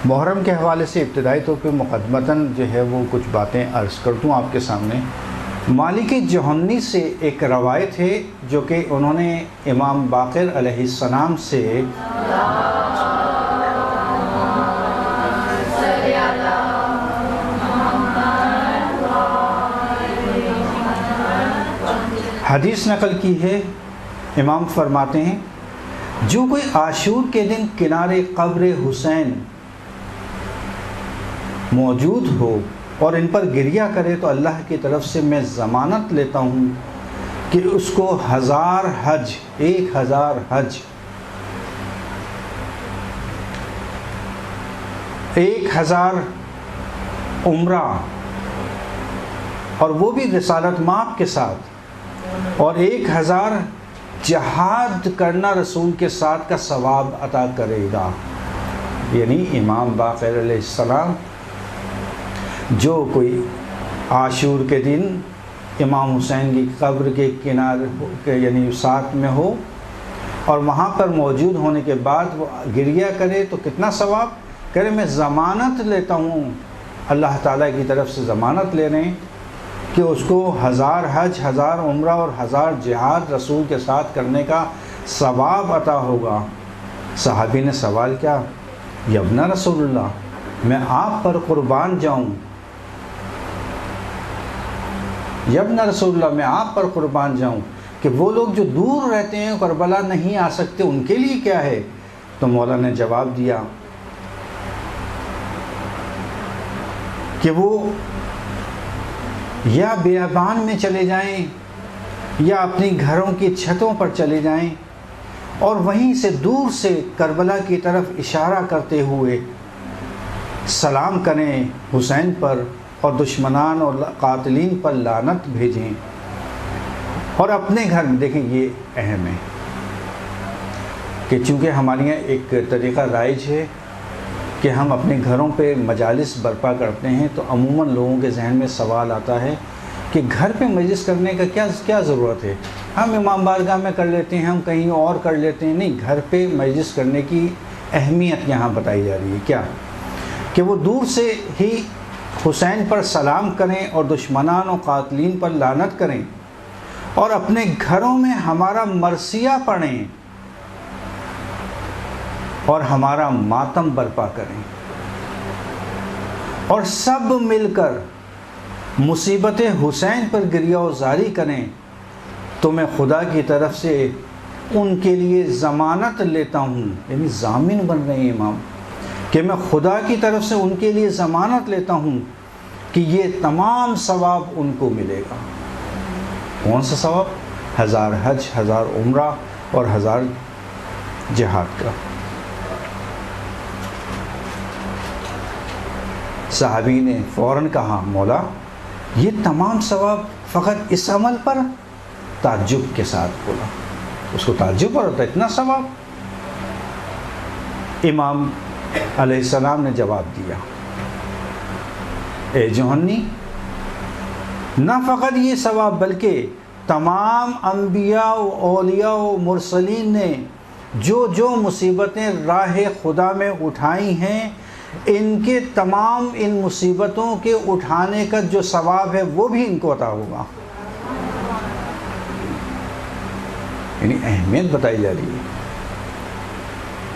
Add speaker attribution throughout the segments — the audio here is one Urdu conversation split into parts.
Speaker 1: محرم کے حوالے سے ابتدائی طور پہ مقدمتاً جو ہے وہ کچھ باتیں عرض کر دوں آپ کے سامنے۔ مالک جوہنی سے ایک روایت ہے جو کہ انہوں نے امام باقر علیہ السلام سے حدیث نقل کی ہے۔ امام فرماتے ہیں جو کوئی عاشور کے دن کنارے قبر حسین موجود ہو اور ان پر گریہ کرے تو اللہ کی طرف سے میں ضمانت لیتا ہوں کہ اس کو 1000 حج 1000 حج 1000 عمرہ اور وہ بھی رسالت مآب کے ساتھ اور 1000 جہاد کرنا رسول کے ساتھ کا ثواب عطا کرے گا۔ یعنی امام باقر علیہ السلام جو کوئی عاشور کے دن امام حسین کی قبر کے کنارے یعنی ساتھ میں ہو اور وہاں پر موجود ہونے کے بعد وہ گریہ کرے تو کتنا ثواب کرے؟ میں ضمانت لیتا ہوں، اللہ تعالیٰ کی طرف سے ضمانت لے رہے ہیں کہ اس کو 1000 حج 1000 عمرہ اور 1000 جہاد رسول کے ساتھ کرنے کا ثواب عطا ہوگا۔ صحابی نے سوال کیا، یبن رسول اللہ میں آپ پر قربان جاؤں، یبن رسول اللہ میں آپ پر قربان جاؤں کہ وہ لوگ جو دور رہتے ہیں کربلا نہیں آ سکتے ان کے لیے کیا ہے؟ تو مولا نے جواب دیا کہ وہ یا بیابان میں چلے جائیں یا اپنی گھروں کی چھتوں پر چلے جائیں اور وہیں سے دور سے کربلا کی طرف اشارہ کرتے ہوئے سلام کریں حسین پر اور دشمنان اور قاتلین پر لعنت بھیجیں، اور اپنے گھر میں دیکھیں یہ اہم ہے کہ چونکہ ہمارے یہاں ایک طریقہ رائج ہے کہ ہم اپنے گھروں پہ مجالس برپا کرتے ہیں تو عموماً لوگوں کے ذہن میں سوال آتا ہے کہ گھر پہ مجلس کرنے کا کیا ضرورت ہے؟ ہم امام بارگاہ میں کر لیتے ہیں، ہم کہیں اور کر لیتے ہیں۔ نہیں، گھر پہ مجلس کرنے کی اہمیت یہاں بتائی جا رہی ہے کیا کہ وہ دور سے ہی حسین پر سلام کریں اور دشمنان و قاتلین پر لعنت کریں اور اپنے گھروں میں ہمارا مرثیہ پڑھیں اور ہمارا ماتم برپا کریں اور سب مل کر مصیبت حسین پر گریہ و زاری کریں تو میں خدا کی طرف سے ان کے لیے ضمانت لیتا ہوں، یعنی ضامن بن رہے ہیں امام کہ میں خدا کی طرف سے ان کے لیے ضمانت لیتا ہوں کہ یہ تمام ثواب ان کو ملے گا۔ کون سا ثواب؟ 1000 حج 1000 عمرہ اور 1000 جہاد کا۔ صحابی نے فوراً کہا مولا یہ تمام ثواب فقط اس عمل پر؟ تعجب کے ساتھ بولا، اس کو تعجب پر ہوتا ہے اتنا ثواب؟ امام علیہ السلام نے جواب دیا، اے جوہنی نہ فقط یہ ثواب بلکہ تمام انبیاء و اولیاء و مرسلین نے جو مصیبتیں راہ خدا میں اٹھائی ہیں ان کے تمام ان مصیبتوں کے اٹھانے کا جو ثواب ہے وہ بھی ان کو عطا ہوگا۔ یعنی اہمیت بتائی جا رہی ہے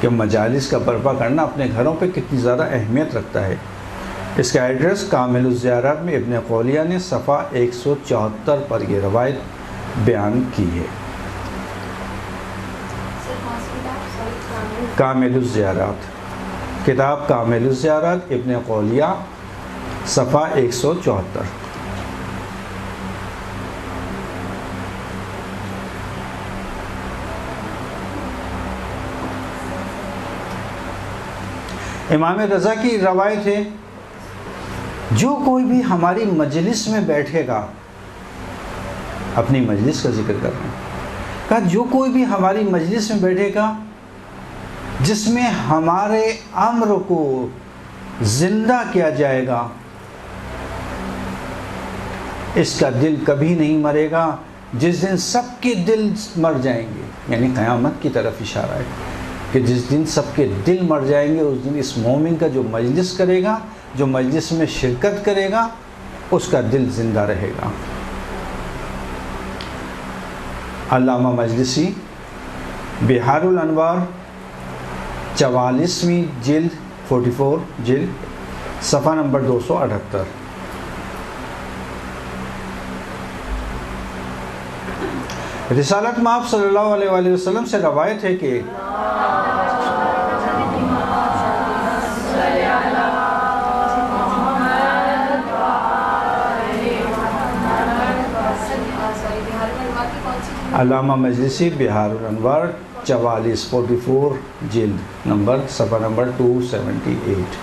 Speaker 1: کہ مجالس کا برپا کرنا اپنے گھروں پہ کتنی زیادہ اہمیت رکھتا ہے۔ اس کا ایڈریس کامل الزیارات میں ابن قولیہ نے صفحہ 174 پر یہ روایت بیان کی ہے۔ کامل الزیارات، کتاب کامل الزیارات ابن قولیہ صفحہ 174۔ امام رضا کی روایت ہے جو کوئی بھی ہماری مجلس میں بیٹھے گا، اپنی مجلس کا ذکر کر رہے ہیں، کہا جو کوئی بھی ہماری مجلس میں بیٹھے گا جس میں ہمارے امر کو زندہ کیا جائے گا اس کا دل کبھی نہیں مرے گا، جس دن سب کے دل مر جائیں گے، یعنی قیامت کی طرف اشارہ ہے۔ کہ جس دن سب کے دل مر جائیں گے اس دن اس مومن کا جو مجلس کرے گا، جو مجلس میں شرکت کرے گا، اس کا دل زندہ رہے گا۔ علامہ مجلسی بحار الانوار 44ویں جلد 44 جلد صفحہ نمبر 278۔ رسالت مآب صلی اللہ علیہ وآلہ وسلم سے روایت ہے کہ علامہ مجلسی بحار الانوار 44 جلد نمبر صفحہ نمبر 278۔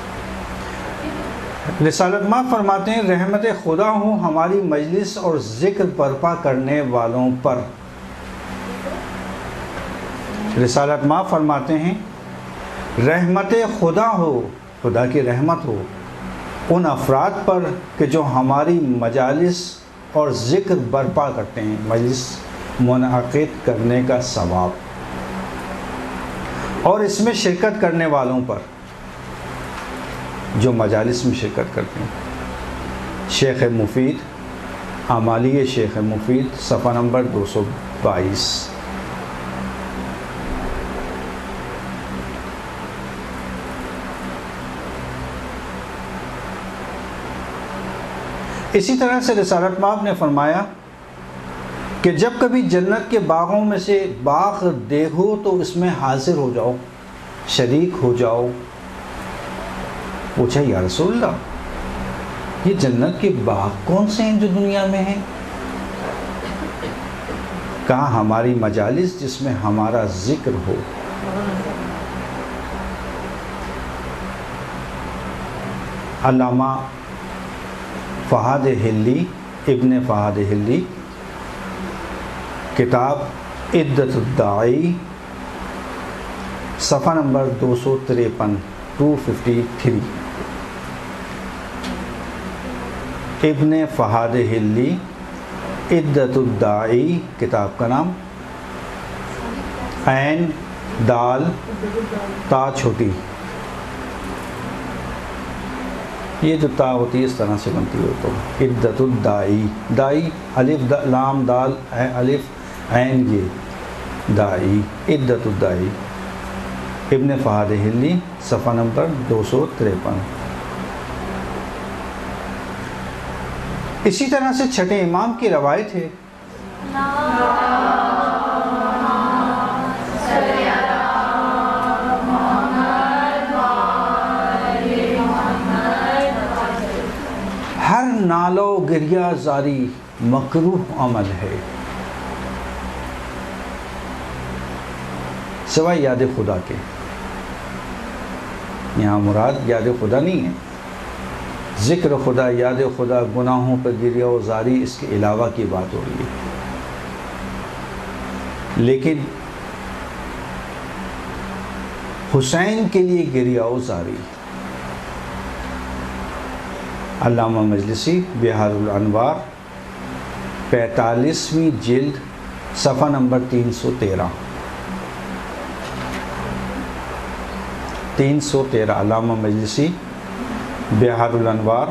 Speaker 1: رسالت مآب فرماتے ہیں رحمت خدا ہو ہماری مجلس اور ذکر برپا کرنے والوں پر۔ رسالت مآب فرماتے ہیں رحمت خدا ہو، خدا کی رحمت ہو ان افراد پر کہ جو ہماری مجالس اور ذکر برپا کرتے ہیں، مجلس منعقد کرنے کا ثواب، اور اس میں شرکت کرنے والوں پر جو مجالس میں شرکت کرتے ہیں۔ شیخ مفید اعمالی شیخ مفید صفحہ نمبر 222۔ اسی طرح سے رسالت مآب نے فرمایا کہ جب کبھی جنت کے باغوں میں سے باغ دیکھو تو اس میں حاضر ہو جاؤ، شریک ہو جاؤ۔ پوچھا یا رسول اللہ یہ جنت کے باغ کون سے ہیں جو دنیا میں ہیں؟ کہا ہماری مجالس جس میں ہمارا ذکر ہو۔ علامہ فہد ہلی ابن فہد ہلی کتاب عدت الداعی صفحہ نمبر 253 253۔ ابن فہد ہلی عدت الداعی کتاب کا نام، عین دال تا چھوٹی، یہ جو تا ہوتی ہے اس طرح سے بنتی ہو تو عدت الداعی، دائی الف لام دال الف عین یہ داعی، عدت الداعی، ابن فہد ہلی صفحہ نمبر 253۔ اسی طرح سے چھٹے امام کی روایت ہے ہر نالو گریہ زاری مکروہ عمل ہے سوائے یاد خدا کے۔ یہاں مراد یاد خدا نہیں ہے، ذکر خدا، یاد خدا، گناہوں پر گریہ و زاری اس کے علاوہ کی بات ہو رہی ہے۔ لیکن حسین کے لیے گریہ و زاری، علامہ مجلسی بحار الانوار 45ویں جلد صفحہ نمبر 313۔ علامہ مجلسی بحار الانوار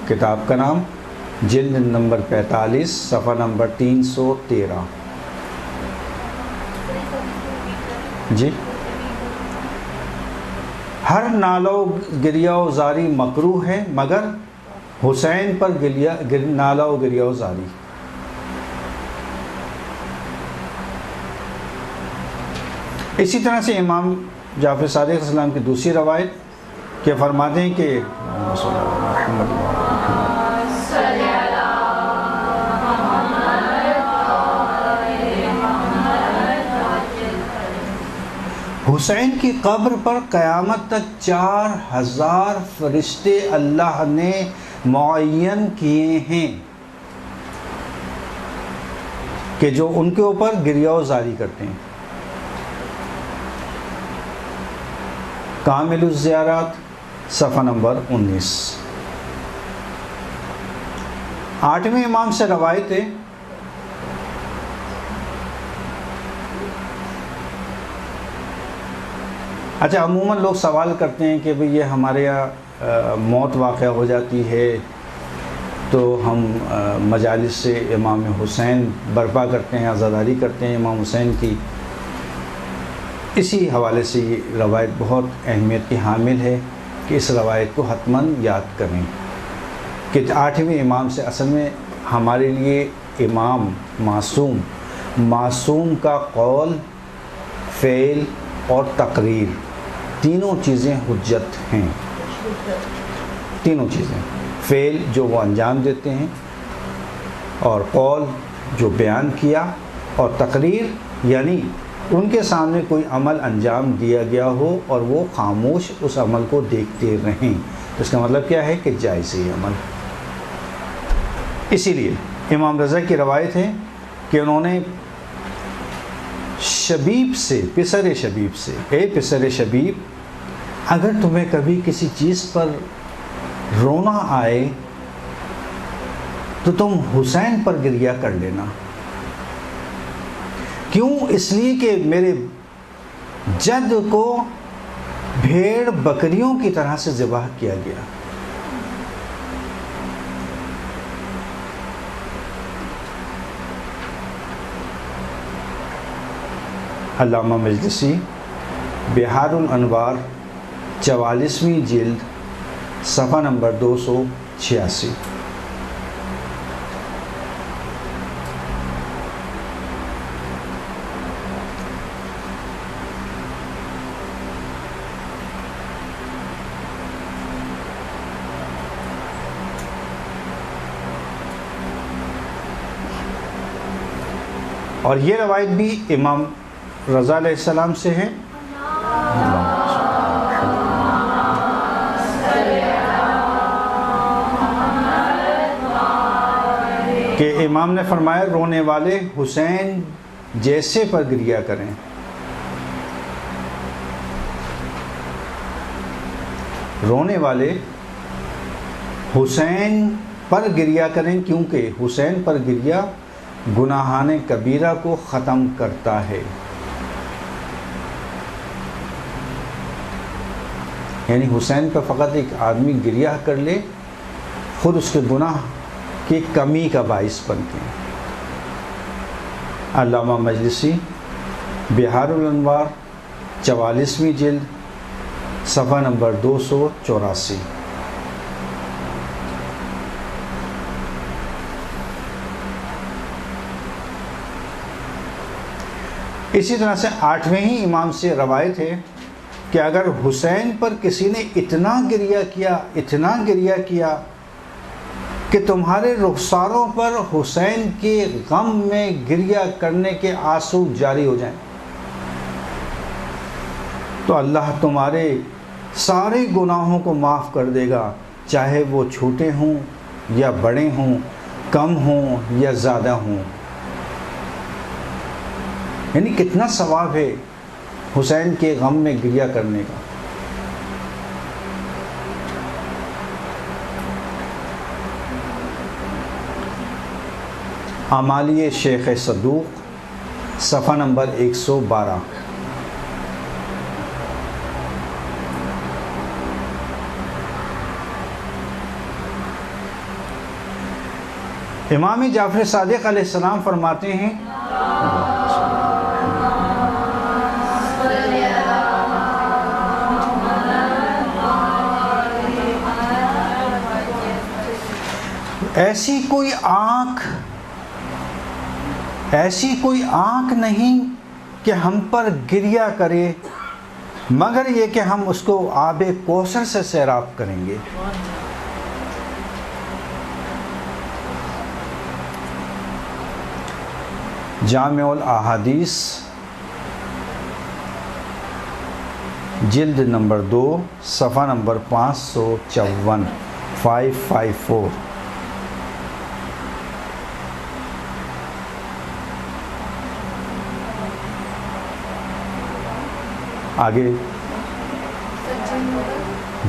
Speaker 1: کتاب کا نام، جلد نمبر 45 صفحہ نمبر 313۔ جی، ہر نالو گریہ و زاری مکروہ ہے مگر حسین پر نالہ و گریہ و زاری۔ اسی طرح سے امام جعفر صادق علیہ السلام کی دوسری روایت کہ فرماتے ہیں کہ حسین کی قبر پر قیامت تک 4000 فرشتے اللہ نے معین کیے ہیں کہ جو ان کے اوپر گریہ و زاری کرتے ہیں۔ کامل الزیارات صفحہ نمبر 19۔ 8ویں امام سے روایت ہے اچھا، عموماً لوگ سوال کرتے ہیں کہ بھئی یہ ہمارے یہاں موت واقع ہو جاتی ہے تو ہم مجالس سے امام حسین برپا کرتے ہیں، عزاداری کرتے ہیں امام حسین کی. اسی حوالے سے یہ روایت بہت اہمیت کی حامل ہے کہ اس روایت کو حتماً یاد کریں کہ 8ویں امام سے اصل میں ہمارے لیے امام معصوم کا قول، فعل اور تقریر تینوں چیزیں حجت ہیں. تینوں چیزیں، فعل جو وہ انجام دیتے ہیں، اور قول جو بیان کیا، اور تقریر یعنی ان کے سامنے کوئی عمل انجام دیا گیا ہو اور وہ خاموش اس عمل کو دیکھتے رہیں. اس کا مطلب کیا ہے کہ جائز ہے عمل. اسی لیے امام رضا کی روایت ہے کہ انہوں نے شبیب سے، پسر شبیب سے، اے پسر شبیب، اگر تمہیں کبھی کسی چیز پر رونا آئے تو تم حسین پر گریہ کر لینا. کیوں؟ اس لیے کہ میرے جد کو بھیڑ بکریوں کی طرح سے ذبح کیا گیا. علامہ مجلسی بہار الانوار 44ویں جلد صفحہ نمبر 286. اور یہ روایت بھی امام رضا علیہ السلام سے ہے. کہ امام نے فرمایا رونے والے حسین جیسے پر گریہ کریں. رونے والے حسین پر گریہ کریں، کیونکہ حسین پر گریہ گناہان کبیرہ کو ختم کرتا ہے. یعنی حسین پر فقط ایک آدمی گریہ کر لے خود اس کے گناہ کی کمی کا باعث بنتے ہیں. علامہ مجلسی بہار الانوار 44ویں جلد صفحہ نمبر 284. اسی طرح سے 8ویں ہی امام سے روایت ہے کہ اگر حسین پر کسی نے اتنا گریہ کیا کہ تمہارے رخساروں پر حسین کے غم میں گریہ کرنے کے آنسو جاری ہو جائیں تو اللہ تمہارے سارے گناہوں کو معاف کر دے گا، چاہے وہ چھوٹے ہوں یا بڑے ہوں، کم ہوں یا زیادہ ہوں. یعنی کتنا ثواب ہے حسین کے غم میں گریہ کرنے کا. اعمالی شیخ صدوق صفحہ نمبر 112. امام جعفر صادق علیہ السلام فرماتے ہیں ایسی کوئی آنکھ نہیں کہ ہم پر گریہ کرے مگر یہ کہ ہم اس کو آب کوثر سے سیراب کریں گے. جامع الاحادیث جلد نمبر 2 صفحہ نمبر 554 554. آگے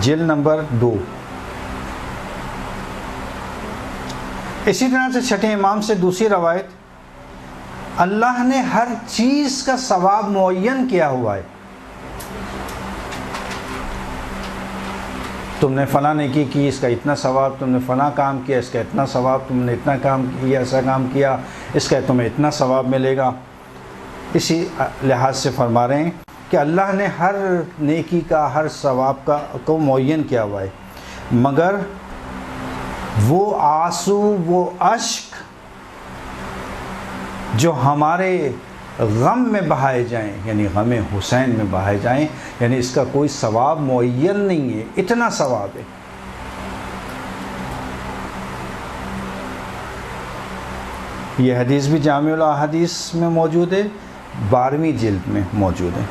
Speaker 1: جلد نمبر 2. اسی طرح سے چھٹے امام سے دوسری روایت، اللہ نے ہر چیز کا ثواب معین کیا ہوا ہے تم نے فلاں نیکی کی اس کا اتنا ثواب، تم نے فلاں کام کیا اس کا اتنا ثواب، تم نے اتنا کام کیا ایسا کام کیا اس کا تمہیں اتنا ثواب ملے گا۔ اسی لحاظ سے فرما رہے ہیں کہ اللہ نے ہر نیکی کا ہر ثواب کا کو معین کیا ہوا ہے، مگر وہ آنسو وہ اشک جو ہمارے غم میں بہائے جائیں، یعنی غم حسین میں بہائے جائیں، یعنی اس کا کوئی ثواب معین نہیں ہے، اتنا ثواب ہے۔ یہ حدیث بھی جامع الاحادیث میں موجود ہے، 12ویں جلد میں موجود ہے،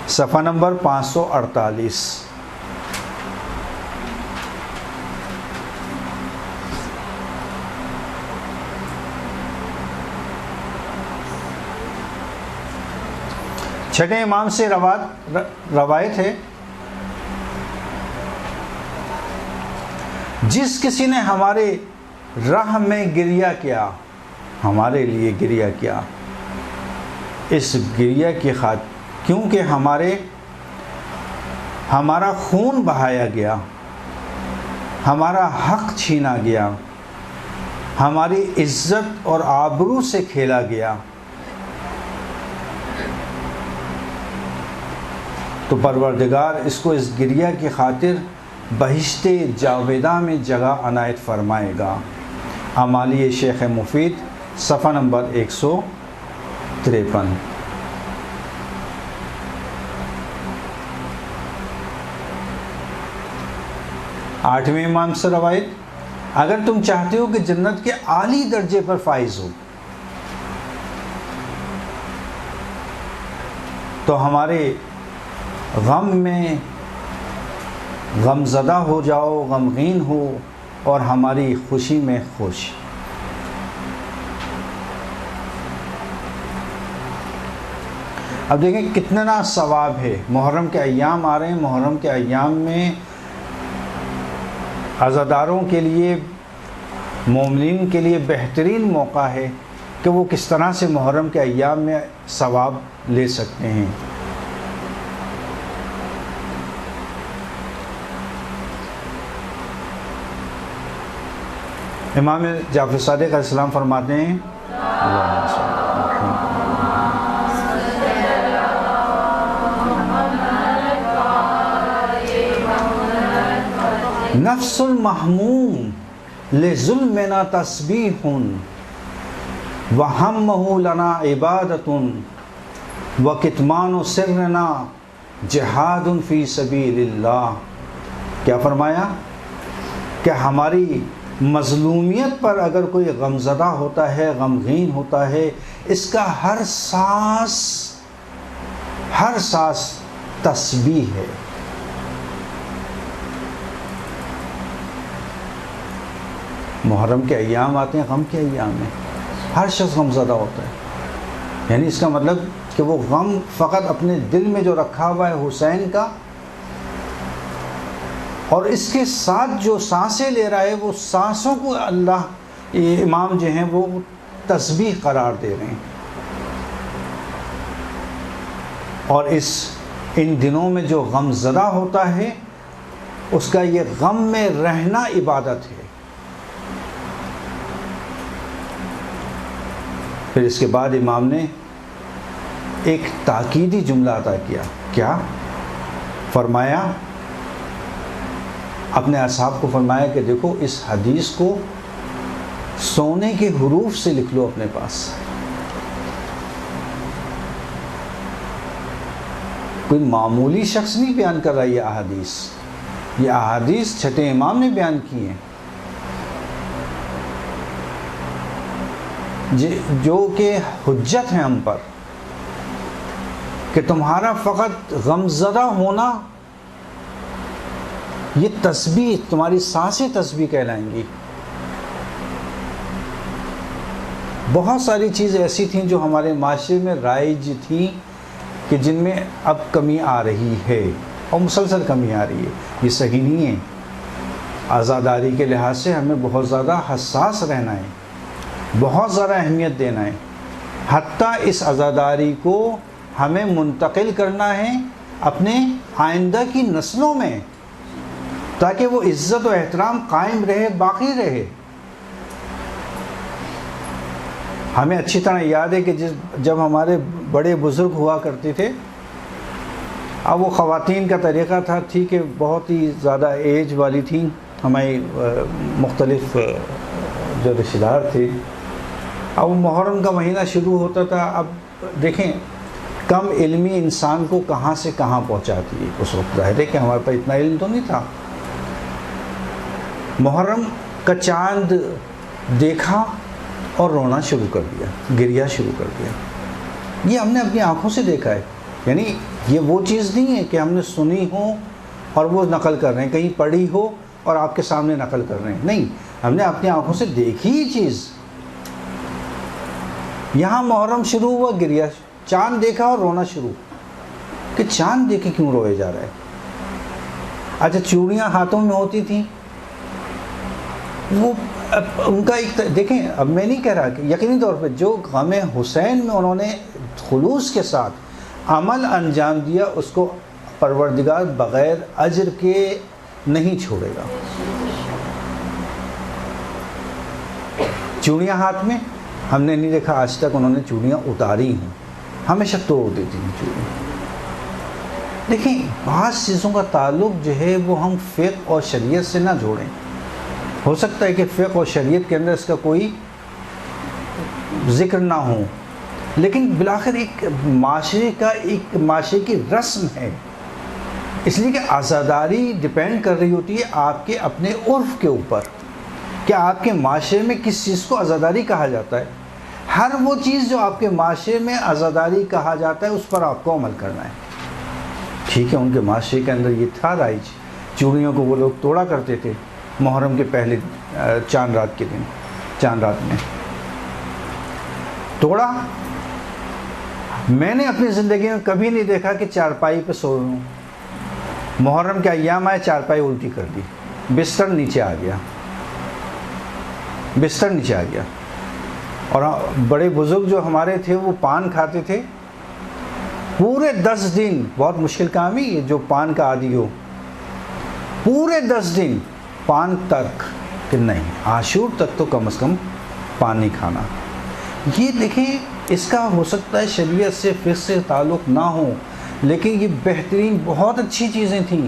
Speaker 1: صفحہ نمبر 548۔ چھٹے امام سے روایت ہے، جس کسی نے ہمارے راہ میں گریہ کیا، ہمارے لیے گریہ کیا، اس گریہ کی خاطر کیونکہ ہمارا خون بہایا گیا، ہمارا حق چھینا گیا، ہماری عزت اور آبرو سے کھیلا گیا، تو پروردگار اس کو اس گریہ کی خاطر بہشت جاویدہ میں جگہ عنایت فرمائے گا۔ اعمالی شیخ مفید صفحہ نمبر 153۔ آٹھویں امام سے روایت، اگر تم چاہتے ہو کہ جنت کے اعلی درجے پر فائز ہو تو ہمارے غم میں غم زدہ ہو جاؤ، غمگین ہو، اور ہماری خوشی میں خوش۔ اب دیکھیں کتنا ثواب ہے، محرم کے ایام آ رہے ہیں، محرم کے ایام میں عزاداروں کے لیے، مومنین کے لیے بہترین موقع ہے کہ وہ کس طرح سے محرم کے ایام میں ثواب لے سکتے ہیں۔ امام جعفر صادق علیہ السلام فرماتے ہیں، نفس المحموم لظلمنا تسبیح وہمہ لنا عبادت وکتمان سرنا جہاد فی سبیل اللہ۔ کیا فرمایا کہ ہماری مظلومیت پر اگر کوئی غمزدہ ہوتا ہے، غمگین ہوتا ہے، اس کا ہر سانس تسبیح ہے۔ محرم کے ایام آتے ہیں، غم کے ایام میں ہر شخص غمزدہ ہوتا ہے، یعنی اس کا مطلب کہ وہ غم فقط اپنے دل میں جو رکھا ہوا ہے حسین کا، اور اس کے ساتھ جو سانسیں لے رہا ہے وہ سانسوں کو اللہ یہ امام جو ہیں وہ تسبیح قرار دے رہے ہیں۔ اور ان دنوں میں جو غم زدہ ہوتا ہے اس کا یہ غم میں رہنا عبادت ہے۔ پھر اس کے بعد امام نے ایک تاکیدی جملہ عطا کیا، کیا فرمایا؟ اپنے اصحاب کو فرمایا کہ دیکھو اس حدیث کو سونے کے حروف سے لکھ لو اپنے پاس۔ کوئی معمولی شخص نہیں بیان کر رہا یہ احادیث چھٹے امام نے بیان کی ہیں، جو کہ حجت ہیں ہم پر، کہ تمہارا فقط غمزدہ ہونا یہ تسبیح، تمہاری سانسیں تسبیح کہلائیں گی۔ بہت ساری چیزیں ایسی تھیں جو ہمارے معاشرے میں رائج تھیں کہ جن میں اب کمی آ رہی ہے، اور مسلسل کمی آ رہی ہے، یہ صحیح نہیں ہے۔ عزاداری کے لحاظ سے ہمیں بہت زیادہ حساس رہنا ہے، بہت زیادہ اہمیت دینا ہے، حتیٰ اس عزاداری کو ہمیں منتقل کرنا ہے اپنے آئندہ کی نسلوں میں، تاکہ وہ عزت و احترام قائم رہے، باقی رہے۔ ہمیں اچھی طرح یاد ہے کہ جب ہمارے بڑے بزرگ ہوا کرتے تھے، اب وہ خواتین کا طریقہ تھا کہ بہت ہی زیادہ ایج والی تھیں، ہماری مختلف جو رشتہ دار تھے، اب محرم کا مہینہ شروع ہوتا تھا۔ اب دیکھیں کم علمی انسان کو کہاں سے کہاں پہنچاتی ہے اس وقت، ظاہر ہے کہ ہمارے پاس اتنا علم تو نہیں تھا۔ محرم کا چاند دیکھا اور رونا شروع کر دیا، گریا شروع کر دیا۔ یہ ہم نے اپنی آنکھوں سے دیکھا ہے، یعنی یہ وہ چیز نہیں ہے کہ ہم نے سنی ہو اور وہ نقل کر رہے ہیں، کہیں پڑھی ہو اور آپ کے سامنے نقل کر رہے ہیں، نہیں، ہم نے اپنی آنکھوں سے دیکھی ہی چیز۔ یہاں محرم شروع ہوا، گریا، چاند دیکھا اور رونا شروع، کہ چاند دیکھے کیوں روئے جا رہا ہے۔ اچھا چوڑیاں ہاتھوں میں ہوتی تھیں، وہ ان کا ایک دیکھیں، اب میں نہیں کہہ رہا کہ یقینی طور پہ جو غم حسین میں انہوں نے خلوص کے ساتھ عمل انجام دیا، اس کو پروردگار بغیر اجر کے نہیں چھوڑے گا۔ چوڑیاں ہاتھ میں، ہم نے نہیں دیکھا آج تک انہوں نے چوڑیاں اتاری ہیں، ہمیشہ توڑ دیتی ہیں چوڑیاں۔ دیکھیں بعض چیزوں کا تعلق جو ہے وہ ہم فقہ اور شریعت سے نہ جوڑیں۔ ہو سکتا ہے کہ فقہ اور شریعت کے اندر اس کا کوئی ذکر نہ ہو، لیکن بالآخر ایک معاشرے کی رسم ہے، اس لیے کہ عزاداری ڈیپینڈ کر رہی ہوتی ہے آپ کے اپنے عرف کے اوپر، کہ آپ کے معاشرے میں کس چیز کو عزاداری کہا جاتا ہے۔ ہر وہ چیز جو آپ کے معاشرے میں عزاداری کہا جاتا ہے اس پر آپ کو عمل کرنا ہے۔ ٹھیک ہے، ان کے معاشرے کے اندر یہ تھا رائج، چوڑیوں کو وہ لوگ توڑا کرتے تھے محرم کے پہلے چاند رات کے دن، چاند رات میں توڑا۔ میں نے اپنی زندگی میں کبھی نہیں دیکھا کہ چارپائی پہ سو رہا ہوں، محرم کے ایام آئے چارپائی الٹی کر دی، بستر نیچے آ گیا، بستر نیچے آ گیا۔ اور بڑے بزرگ جو ہمارے تھے وہ پان کھاتے تھے، پورے 10 دن، بہت مشکل کام ہے یہ جو پان کا عادی ہو، پورے 10 دن پان تک، کہ نہیں عاشور تک تو کم از کم پان نہیں کھانا۔ یہ دیکھیں اس کا ہو سکتا ہے شریعت سے فقہ سے تعلق نہ ہو، لیکن یہ بہترین بہت اچھی چیزیں تھیں۔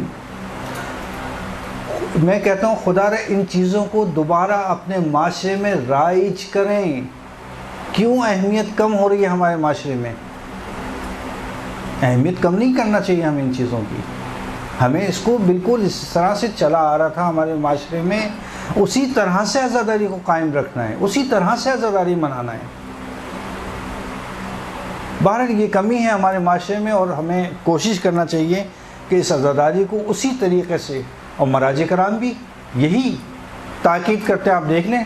Speaker 1: میں کہتا ہوں خدا رہے ان چیزوں کو دوبارہ اپنے معاشرے میں رائج کریں۔ کیوں اہمیت کم ہو رہی ہے ہمارے معاشرے میں؟ اہمیت کم نہیں کرنا چاہیے ہمیں ان چیزوں کی، ہمیں اس کو بالکل اس طرح سے چلا آ رہا تھا ہمارے معاشرے میں، اسی طرح سے عزاداری کو قائم رکھنا ہے، اسی طرح سے عزاداری منانا ہے۔ بہرحال یہ کمی ہے ہمارے معاشرے میں، اور ہمیں کوشش کرنا چاہیے کہ اس عزاداری کو اسی طریقے سے، اور مراجع کرام بھی یہی تاکید کرتے ہیں۔ آپ دیکھ لیں،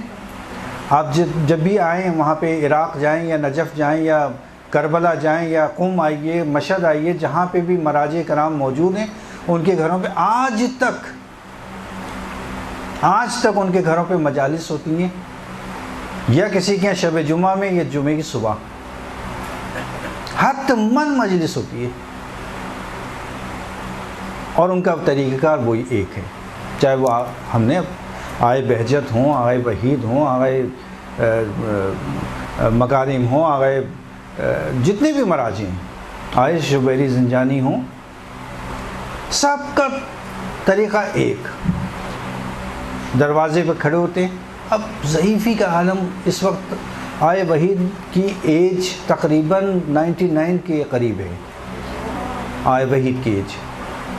Speaker 1: آپ جب بھی آئیں وہاں پہ، عراق جائیں یا نجف جائیں یا کربلا جائیں یا قم آئیے، مشہد آئیے، جہاں پہ بھی مراجع کرام موجود ہیں، ان کے گھروں پہ آج تک ان کے گھروں پہ مجالس ہوتی ہیں، یا کسی کے یہاں شب جمعہ میں یا جمعے کی صبح حتماً مجلس ہوتی ہے، اور ان کا طریقہ کار وہی ایک ہے، چاہے وہ ہم نے آئے بہجت ہوں، آئے وحید ہوں، آئے مکارم ہوں، آئے جتنے بھی مراجع ہیں، آئے شبیری زنجانی ہوں، سب کا طریقہ ایک، دروازے پہ کھڑے ہوتے ہیں۔ اب ضعیفی کا عالم اس وقت، آئے وحید کی ایج تقریباً 99 کے قریب ہے، آئے وحید کی ایج،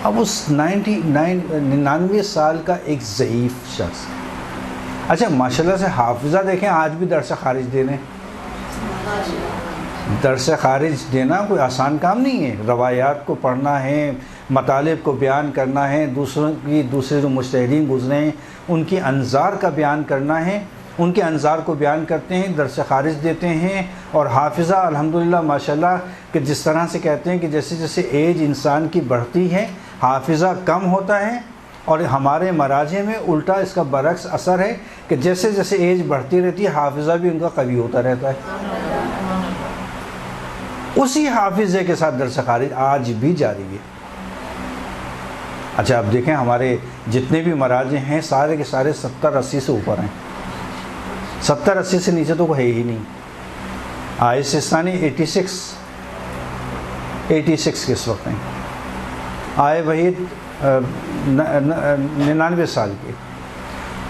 Speaker 1: اب اس 99 سال کا ایک ضعیف شخص، اچھا ماشاءاللہ سے حافظہ دیکھیں آج بھی درس خارج دے رہے ہیں۔ درس خارج دینا کوئی آسان کام نہیں ہے، روایات کو پڑھنا ہے، مطالب کو بیان کرنا ہے، دوسرے جو مجتہدین گزرے ہیں ان کی انظار کا بیان کرنا ہے، ان کے انظار کو بیان کرتے ہیں، درس خارج دیتے ہیں۔ اور حافظہ الحمدللہ ماشاءاللہ کہ جس طرح سے کہتے ہیں کہ جیسے جیسے ایج انسان کی بڑھتی ہے حافظہ کم ہوتا ہے، اور ہمارے مراجع میں الٹا اس کا برعکس اثر ہے کہ جیسے جیسے ایج بڑھتی رہتی ہے حافظہ بھی ان کا قوی ہوتا رہتا ہے۔ اسی حافظے کے ساتھ درس خارج آج بھی جاری ہے، اچھا اب دیکھیں ہمارے جتنے بھی مراجع ہیں سارے کے سارے 70-80 سے اوپر ہیں، 70-80 سے نیچے تو کوئی ہے ہی نہیں۔ آئے سستانی 86 کس وقت ہیں، آئے وحید 99 سال کے۔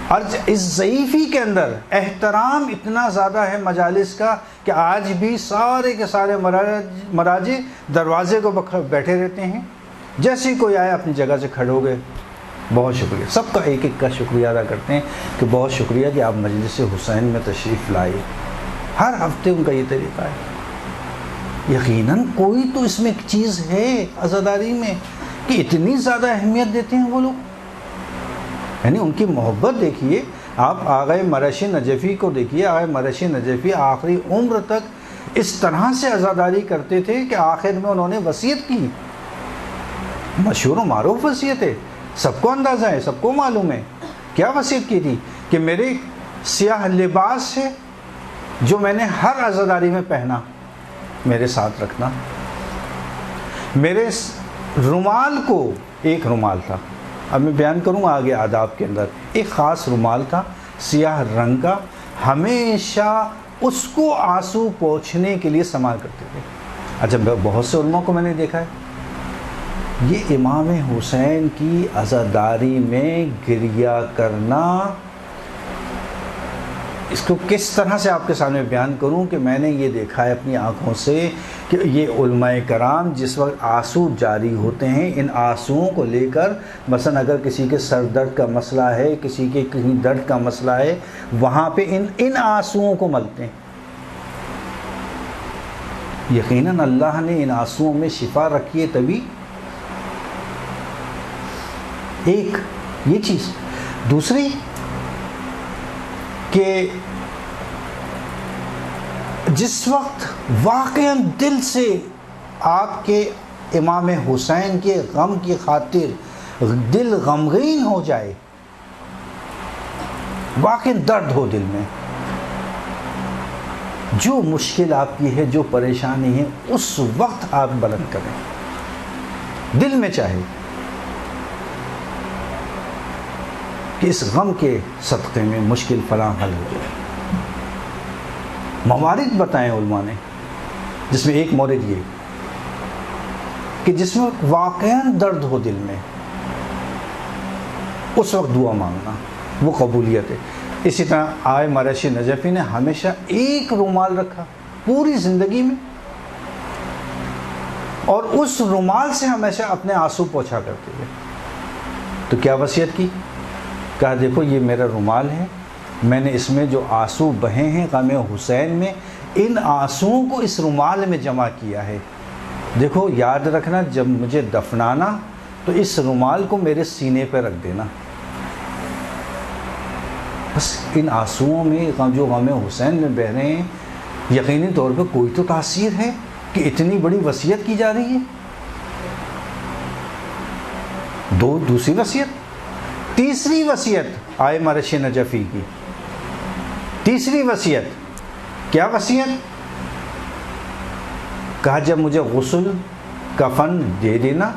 Speaker 1: اور اس ضعیفی کے اندر احترام اتنا زیادہ ہے مجالس کا کہ آج بھی سارے کے سارے مراجع دروازے کو بیٹھے رہتے ہیں، جیسے کوئی آیا اپنی جگہ سے کھڑے ہو گئے، بہت شکریہ، سب کا ایک ایک کا شکریہ ادا کرتے ہیں کہ بہت شکریہ کہ آپ مجلس حسین میں تشریف لائے۔ ہر ہفتے ان کا یہ طریقہ ہے۔ یقیناً کوئی تو اس میں ایک چیز ہے عزاداری میں کہ اتنی زیادہ اہمیت دیتے ہیں وہ لوگ، یعنی ان کی محبت دیکھیے۔ آپ آغا مرشی نجفی کو دیکھیے، آغا مرشی نجفی آخری عمر تک اس طرح سے عزاداری کرتے تھے کہ آخر میں انہوں نے وصیت کی، مشہور و معروف وصیت ہے، سب کو اندازہ ہے، سب کو معلوم ہے۔ کیا وصیت کی تھی کہ میرے سیاہ لباس ہے جو میں نے ہر عزاداری میں پہنا میرے ساتھ رکھنا، میرے رومال کو، ایک رومال تھا، اب میں بیان کروں آگے آداب کے اندر، ایک خاص رومال تھا سیاہ رنگ کا، ہمیشہ اس کو آنسو پوچھنے کے لیے استعمال کرتے تھے۔ اچھا بہت سے علماء کو میں نے دیکھا ہے یہ امام حسین کی عزاداری میں گریہ کرنا، اس کو کس طرح سے آپ کے سامنے بیان کروں کہ میں نے یہ دیکھا ہے اپنی آنکھوں سے کہ یہ علماء کرام جس وقت آنسو جاری ہوتے ہیں، ان آنسوؤں کو لے کر مثلا اگر کسی کے سر درد کا مسئلہ ہے، کسی کے کہیں درد کا مسئلہ ہے، وہاں پہ ان آنسوؤں کو ملتے ہیں۔ یقیناً اللہ نے ان آنسوؤں میں شفا رکھی ہے، تبھی ایک یہ چیز۔ دوسری کہ جس وقت واقعاً دل سے آپ کے امام حسین کے غم کی خاطر دل غمگین ہو جائے، واقعاً درد ہو دل میں، جو مشکل آپ کی ہے، جو پریشانی ہے، اس وقت آپ بلند کریں دل میں، چاہے کہ اس غم کے صدقے میں مشکل فلاں حل ہو جائے۔ موارد بتائیں علماء نے، جس میں ایک مورد یہ کہ جس میں واقعاً درد ہو دل میں، اس وقت دعا مانگنا، وہ قبولیت ہے۔ اسی طرح آئے مرشی نجفی نے ہمیشہ ایک رومال رکھا پوری زندگی میں، اور اس رومال سے ہمیشہ اپنے آنسو پوچھا کرتے تھے۔ تو کیا وصیت کی؟ کہا دیکھو یہ میرا رومال ہے، میں نے اس میں جو آنسو بہے ہیں غم حسین میں، ان آنسوؤں کو اس رومال میں جمع کیا ہے، دیکھو یاد رکھنا جب مجھے دفنانا تو اس رومال کو میرے سینے پہ رکھ دینا۔ بس ان آنسوؤں میں جو غم حسین میں بہ رہے ہیں، یقینی طور پہ کوئی تو تاثیر ہے کہ اتنی بڑی وصیت کی جا رہی ہے۔ دوسری وصیت، تیسری وصیت آئے مرشی نجفی کی، تیسری وصیت کیا وصیت؟ کہا جب مجھے غسل کفن دے دینا،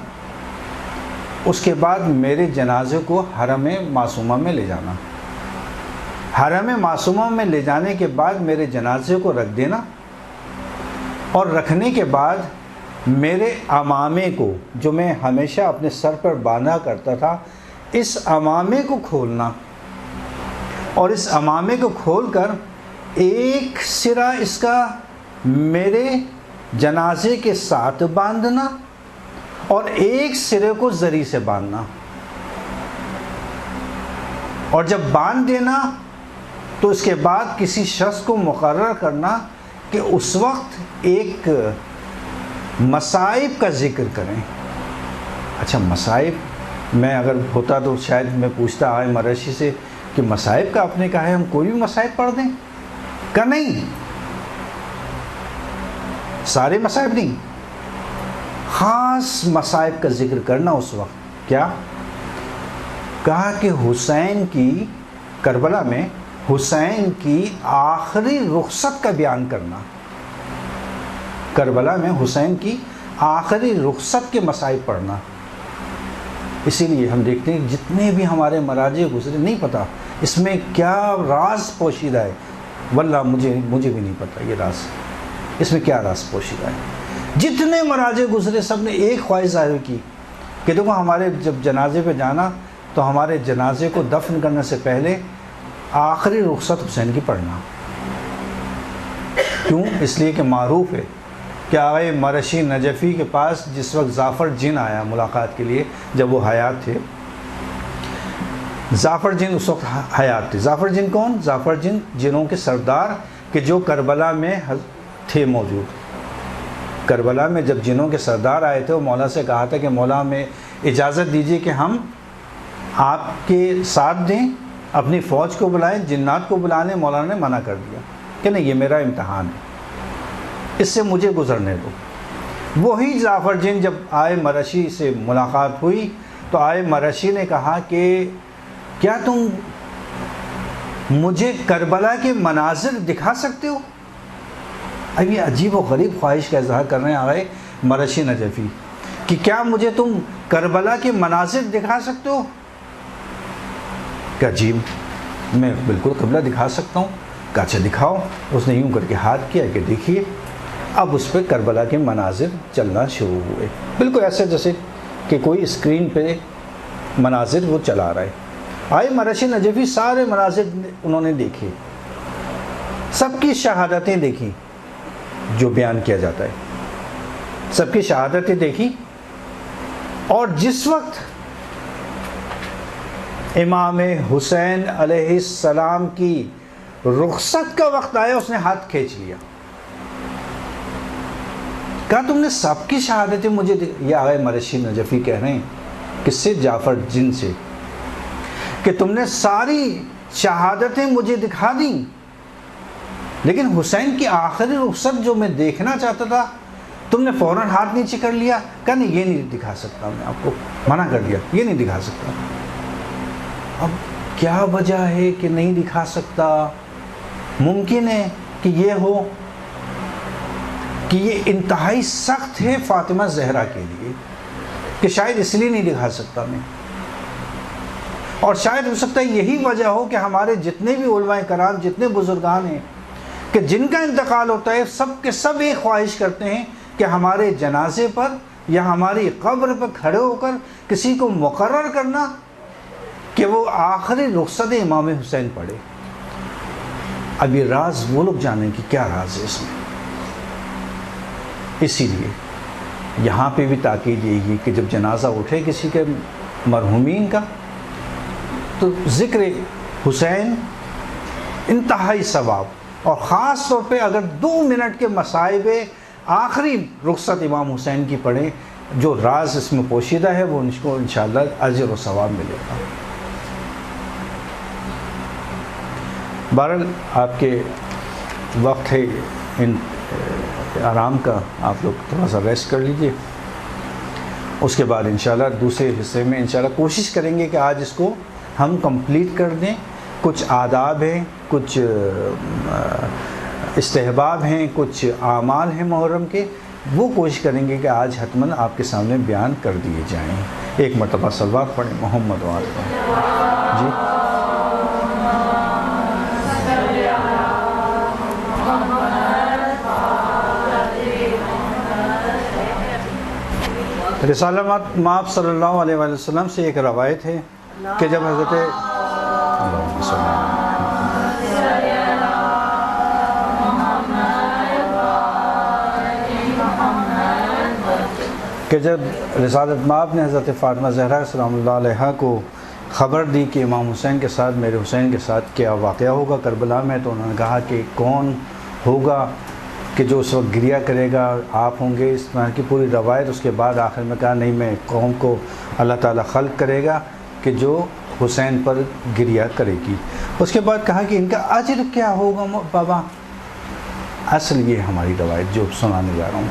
Speaker 1: اس کے بعد میرے جنازے کو حرم معصومہ میں لے جانا، حرم معصومہ میں لے جانے کے بعد میرے جنازے کو رکھ دینا، اور رکھنے کے بعد میرے عمامے کو جو میں ہمیشہ اپنے سر پر باندھا کرتا تھا، اس عمامے کو کھولنا، اور اس عمامے کو کھول کر ایک سرا اس کا میرے جنازے کے ساتھ باندھنا اور ایک سرے کو زری سے باندھنا، اور جب باندھ دینا تو اس کے بعد کسی شخص کو مقرر کرنا کہ اس وقت ایک مصائب کا ذکر کریں۔ اچھا مصائب، میں اگر ہوتا تو شاید میں پوچھتا آئے مرشی سے کہ مصائب کا آپ نے کہا ہے، ہم کوئی بھی مصائب پڑھ دیں؟ کہ نہیں، سارے مصائب نہیں، خاص مصائب کا ذکر کرنا اس وقت۔ کیا کہا کہ حسین کی کربلا میں حسین کی آخری رخصت کا بیان کرنا، کربلا میں حسین کی آخری رخصت کے مصائب پڑھنا۔ اسی لیے ہم دیکھتے ہیں جتنے بھی ہمارے مراجع گزرے، نہیں پتہ اس میں کیا راز پوشیدہ ہے، واللہ مجھے بھی نہیں پتہ یہ راز، اس میں کیا راز پوشیدہ ہے۔ جتنے مراجع گزرے سب نے ایک خواہش ظاہر کی کہ دیکھو ہمارے جب جنازے پہ جانا تو ہمارے جنازے کو دفن کرنے سے پہلے آخری رخصت حسین کی پڑھنا۔ کیوں؟ اس لیے کہ معروف ہے کہ آقا مرشی نجفی کے پاس جس وقت زعفر جن آیا ملاقات کے لیے، جب وہ حیات تھے، زعفر جن اس وقت حیات تھے۔ زعفر جن کون؟ زعفر جن جنوں کے سردار کہ جو کربلا میں تھے موجود۔ کربلا میں جب جنوں کے سردار آئے تھے، وہ مولا سے کہا تھا کہ مولا ہمیں اجازت دیجیے کہ ہم آپ کے ساتھ دیں، اپنی فوج کو بلائیں، جنات کو بلا لیں۔ مولانا نے منع کر دیا کہ نہیں، یہ میرا امتحان ہے، اس سے مجھے گزرنے دو۔ وہی زعفر جن جب آئے مرشی سے ملاقات ہوئی تو آئے مرشی نے کہا کہ کیا تم مجھے کربلا کے مناظر دکھا سکتے ہو؟ اب یہ عجیب و غریب خواہش کا اظہار کر رہے ہیں آئے مرشی نجفی کہ کیا مجھے تم کربلا کے مناظر دکھا سکتے ہو؟ کہ عجیب، میں بالکل قبلہ دکھا سکتا ہوں۔ کہ اچھا دکھاؤ۔ اس نے یوں کر کے ہاتھ کیا کہ دیکھیے، اب اس پہ کربلا کے مناظر چلنا شروع ہوئے، بالکل ایسے جیسے کہ کوئی اسکرین پہ مناظر وہ چلا رہا ہے۔ آئے مرشی نجفی سارے مناظر انہوں نے دیکھے، سب کی شہادتیں دیکھی جو بیان کیا جاتا ہے، سب کی شہادتیں دیکھی۔ اور جس وقت امام حسین علیہ السلام کی رخصت کا وقت آیا، اس نے ہاتھ کھینچ لیا، کہا تم نے سب کی شہادتیں مجھے یہ آئے مرشی نجفی کہہ رہے ہیں کس سے؟ جعفر جن سے، کہ تم نے ساری شہادتیں مجھے دکھا دیں، لیکن حسین کی آخری رخصت جو میں دیکھنا چاہتا تھا تم نے فوراً ہاتھ نیچے کر لیا۔ کہا نہیں، یہ نہیں دکھا سکتا، میں آپ کو منع کر دیا، یہ نہیں دکھا سکتا۔ اب کیا وجہ ہے کہ نہیں دکھا سکتا؟ ممکن ہے کہ یہ ہو کہ یہ انتہائی سخت ہے فاطمہ زہرا کے لیے، کہ شاید اس لیے نہیں دکھا سکتا میں، اور شاید ہو سکتا ہے یہی وجہ ہو کہ ہمارے جتنے بھی علماء کرام، جتنے بزرگان ہیں کہ جن کا انتقال ہوتا ہے، سب کے سب ایک خواہش کرتے ہیں کہ ہمارے جنازے پر یا ہماری قبر پر کھڑے ہو کر کسی کو مقرر کرنا کہ وہ آخری رخصت امام حسین پڑھے۔ اب یہ راز وہ لوگ جانیں کہ کیا راز ہے اس میں۔ اسی لیے یہاں پہ بھی تاکید یہی ہے کہ جب جنازہ اٹھے کسی کے مرحومین کا تو ذکر حسین انتہائی ثواب، اور خاص طور پہ اگر 2 منٹ کے مصائب آخری رخصت امام حسین کی پڑھیں، جو راز اس میں پوشیدہ ہے وہ ان کو انشاءاللہ اجر و ثواب ملے گا۔ بہرحال آپ کے وقت ہے آرام کا، آپ لوگ تھوڑا سا ریسٹ کر لیجئے، اس کے بعد انشاءاللہ دوسرے حصے میں انشاءاللہ کوشش کریں گے کہ آج اس کو ہم کمپلیٹ کر دیں۔ کچھ آداب ہیں، کچھ استحباب ہیں، کچھ اعمال ہیں محرم کے، وہ کوشش کریں گے کہ آج حتماً آپ کے سامنے بیان کر دیے جائیں۔ ایک مرتبہ صلوات پڑھیں محمد وعلیہ جی۔ رسالہ مآب صلی اللہ علیہ وآلہ وسلم سے ایک روایت ہے کہ جب حضرت رسالت مآب نے حضرت فاطمہ زہرا سلام اللہ علیہا کو خبر دی کہ امام حسین کے ساتھ، میرے حسین کے ساتھ کیا واقعہ ہوگا کربلا میں، تو انہوں نے کہا کہ کون ہوگا کہ جو اس وقت گریہ کرے گا؟ آپ ہوں گے۔ اس طرح کی پوری روایت، اس کے بعد آخر میں کہا نہیں، میں قوم کو اللہ تعالیٰ خلق کرے گا کہ جو حسین پر گریہ کرے گی۔ اس کے بعد کہا کہ ان کا اجر کیا ہوگا بابا؟ اصل یہ ہماری روایت جو سنانے جا رہا ہوں،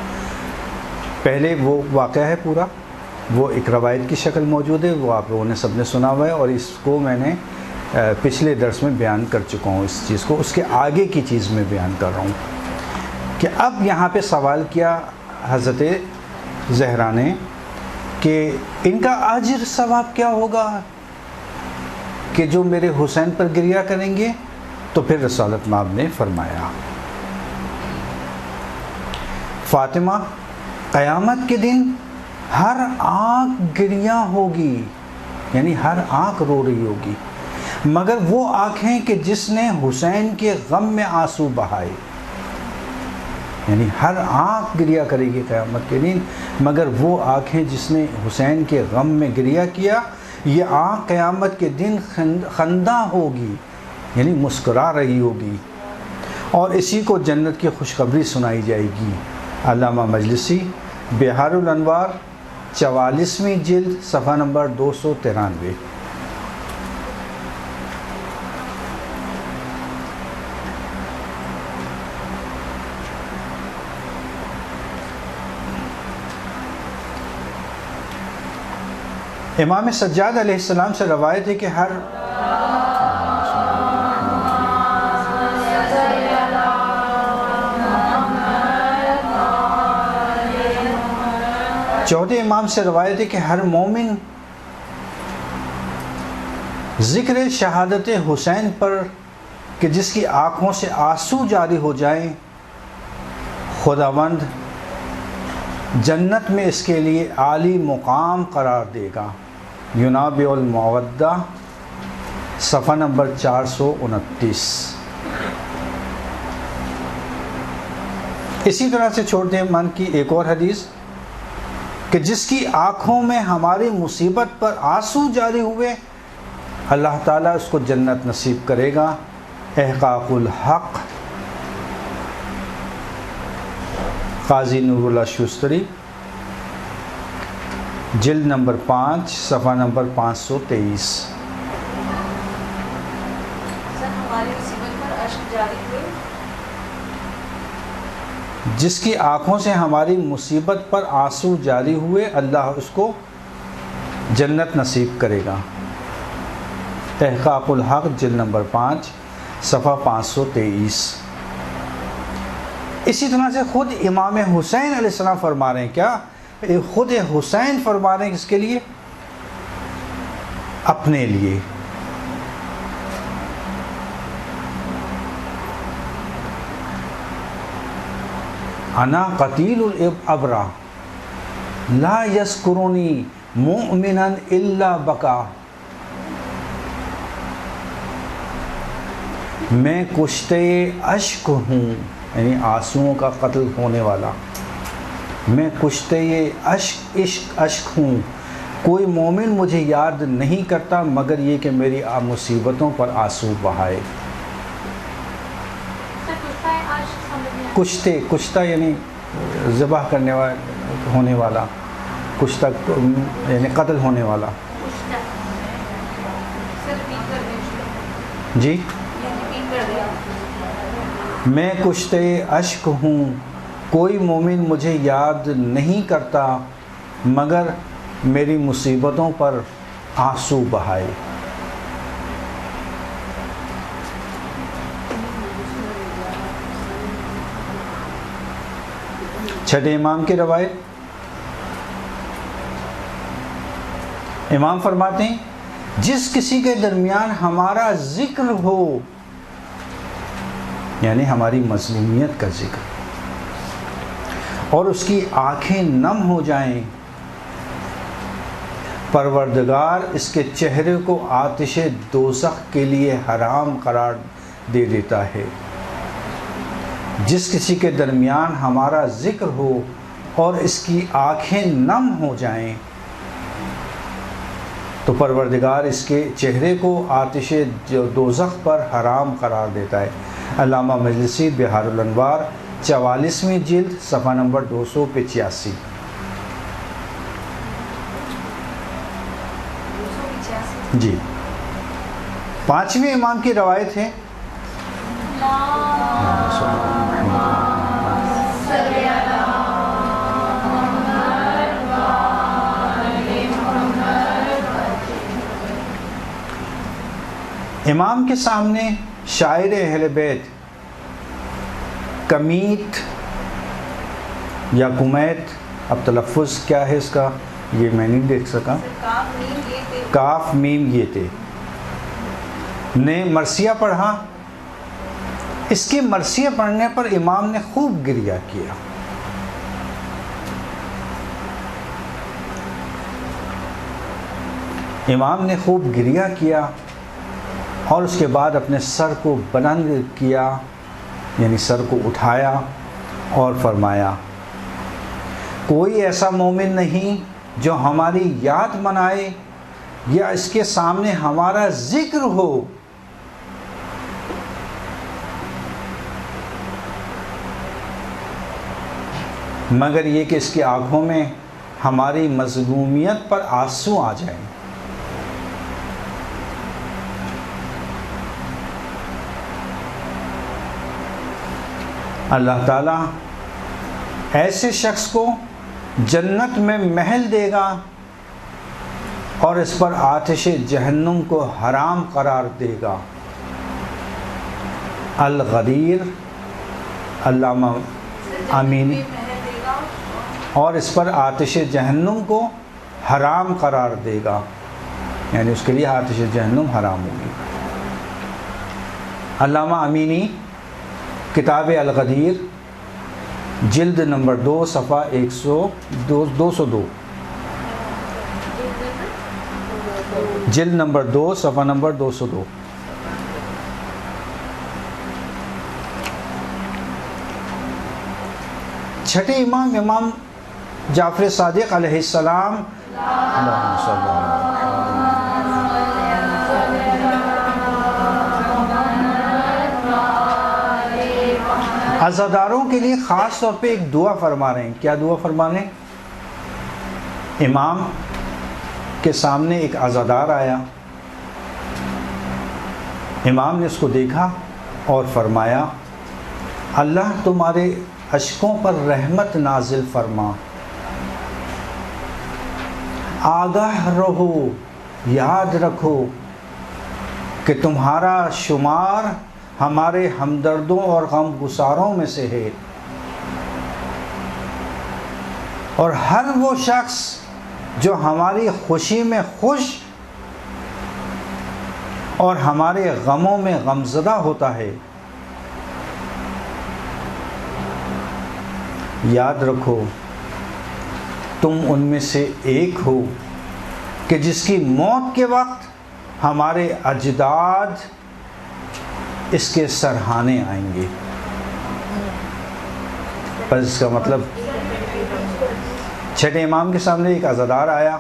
Speaker 1: پہلے وہ واقعہ ہے پورا، وہ ایک روایت کی شکل موجود ہے، وہ آپ لوگوں نے سب نے سنا ہوا ہے، اور اس کو میں نے پچھلے درس میں بیان کر چکا ہوں اس چیز کو، اس کے آگے کی چیز میں بیان کر رہا ہوں کہ اب یہاں پہ سوال کیا حضرت زہرا نے کہ ان کا اجر ثواب کیا ہوگا کہ جو میرے حسین پر گریہ کریں گے؟ تو پھر رسالت مآب نے فرمایا فاطمہ قیامت کے دن ہر آنکھ گریہ ہوگی، یعنی ہر آنکھ رو رہی ہوگی، مگر وہ آنکھیں کہ جس نے حسین کے غم میں آنسو بہائے، یعنی ہر آنکھ گریہ کرے گی قیامت کے دن مگر وہ آنکھیں جس نے حسین کے غم میں گریہ کیا، یہ آنکھ قیامت کے دن خندہ ہوگی، یعنی مسکرا رہی ہوگی، اور اسی کو جنت کی خوشخبری سنائی جائے گی۔ علامہ مجلسی بحار الانوار 44ویں جلد صفحہ نمبر 293۔ امام سجاد علیہ السلام سے روایت ہے کہ ہر چوتھے امام سے روایت ہے کہ ہر مومن ذکر شہادت حسین پر کہ جس کی آنکھوں سے آنسو جاری ہو جائیں، خداوند جنت میں اس کے لیے عالی مقام قرار دے گا۔ ینابع المودہ صفحہ نمبر 429۔ اسی طرح سے چھوٹے ایمان کی ایک اور حدیث کہ جس کی آنکھوں میں ہماری مصیبت پر آنسو جاری ہوئے، اللہ تعالیٰ اس کو جنت نصیب کرے گا۔ احقاق الحق قاضی نور اللہ شوستری جلد نمبر 5 صفحہ نمبر 523۔ جس کی آنکھوں سے ہماری مصیبت پر آنسو جاری ہوئے، اللہ اس کو جنت نصیب کرے گا۔ احقاق الحق جلد نمبر 5 صفحہ 523۔ اسی طرح سے خود امام حسین علیہ السلام فرما رہے ہیں، کیا خود حسین فرما رہے ہیں کس کے لیے؟ اپنے لیے۔ انا قتیل الابرا لا یذکرنی مؤمنا الا بکا، میں کشتے اشک ہوں، یعنی آنسوؤں کا قتل ہونے والا، میں کشتے اشک ہوں، کوئی مومن مجھے یاد نہیں کرتا مگر یہ کہ میری مصیبتوں پر آنسو بہائے۔ کشتہ یعنی ذبح کرنے والا، ہونے والا، کشتہ یعنی قتل ہونے والا۔ جی، میں کشتے اشک ہوں، کوئی مومن مجھے یاد نہیں کرتا مگر میری مصیبتوں پر آنسو بہائے۔ چھٹے امام کی روایت، امام فرماتے ہیں جس کسی کے درمیان ہمارا ذکر ہو، یعنی ہماری مظلومیت کا ذکر، اور اس کی آنکھیں نم ہو جائیں، پروردگار اس کے چہرے کو آتش دوزخ کے لیے حرام قرار دے دیتا ہے۔ جس کسی کے درمیان ہمارا ذکر ہو اور اس کی آنکھیں نم ہو جائیں تو پروردگار اس کے چہرے کو آتش دوزخ پر حرام قرار دیتا ہے۔ علامہ مجلسی بحار الانوار 44ویں جلد صفحہ نمبر 285۔ جی، پانچویں امام کی روایت ہے، امام کے سامنے شاعر اہل بیت کمیت یا کمیت، اب تلفظ کیا ہے اس کا، یہ میں نہیں دیکھ سکا. کاف میم یہ تھے. نے مرثیہ پڑھا. اس کے مرثیہ پڑھنے پر امام نے خوب گریہ کیا. امام نے خوب گریہ کیا اور اس کے بعد اپنے سر کو بلند کیا، یعنی سر کو اٹھایا اور فرمایا کوئی ایسا مومن نہیں جو ہماری یاد منائے یا اس کے سامنے ہمارا ذکر ہو مگر یہ کہ اس کی آنکھوں میں ہماری مظلومیت پر آنسو آ جائیں. اللہ تعالیٰ ایسے شخص کو جنت میں محل دے گا اور اس پر آتش جہنم کو حرام قرار دے گا. الغدیر علامہ امینی. اور اس پر آتش جہنم کو حرام قرار دے گا، یعنی اس کے لیے آتش جہنم حرام ہوگی. علامہ امینی کتاب الغدیر جلد نمبر 2 صفحہ 202 جلد نمبر 2 صفحہ نمبر 202. چھٹے امام امام جعفر صادق علیہ السلام عزاداروں کے لیے خاص طور پہ ایک دعا فرما رہے ہیں. کیا دعا فرما رہے ہیں؟ امام کے سامنے ایک عزادار آیا. امام نے اس کو دیکھا اور فرمایا اللہ تمہارے اشکوں پر رحمت نازل فرما، آگاہ رہو، یاد رکھو کہ تمہارا شمار ہمارے ہمدردوں اور غم گساروں میں سے ہے، اور ہر وہ شخص جو ہماری خوشی میں خوش اور ہمارے غموں میں غمزدہ ہوتا ہے، یاد رکھو تم ان میں سے ایک ہو کہ جس کی موت کے وقت ہمارے اجداد اس کے سرہانے آئیں گے. بس اس کا مطلب چھٹے امام کے سامنے ایک عزادار آیا.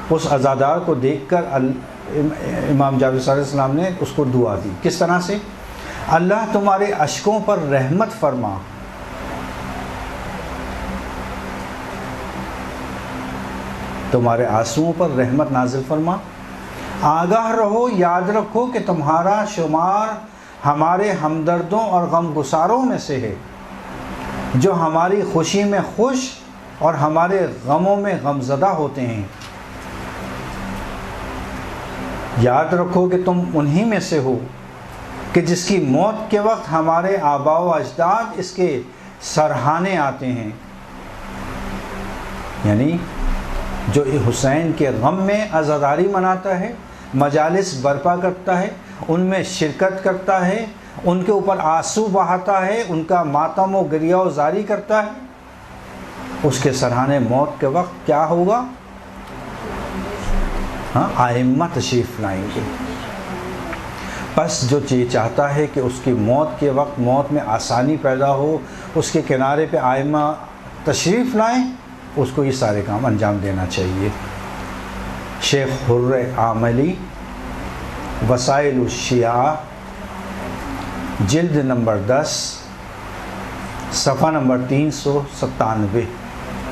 Speaker 1: اس عزادار کو دیکھ کر امام جعفر صادق علیہ السلام نے اس کو دعا دی. کس طرح سے؟ اللہ تمہارے اشکوں پر رحمت فرما، تمہارے آنسوؤں پر رحمت نازل فرما، آگاہ رہو، یاد رکھو کہ تمہارا شمار ہمارے ہمدردوں اور غم گساروں میں سے ہے، جو ہماری خوشی میں خوش اور ہمارے غموں میں غمزدہ ہوتے ہیں. یاد رکھو کہ تم انہی میں سے ہو کہ جس کی موت کے وقت ہمارے آباء و اجداد اس کے سرہانے آتے ہیں، یعنی جو حسین کے غم میں عزاداری مناتا ہے، مجالس برپا کرتا ہے، ان میں شرکت کرتا ہے، ان کے اوپر آنسو بہاتا ہے، ان کا ماتم و گریہ و زاری کرتا ہے، اس کے سرہانے موت کے وقت کیا ہوگا؟ ائمہ تشریف لائیں گے. بس جو چاہتا ہے کہ اس کی موت کے وقت موت میں آسانی پیدا ہو، اس کے کنارے پہ ائمہ تشریف لائیں، اس کو یہ سارے کام انجام دینا چاہیے. شیخ حر عاملی وسائل الشیعہ جلد نمبر 10 صفحہ نمبر 397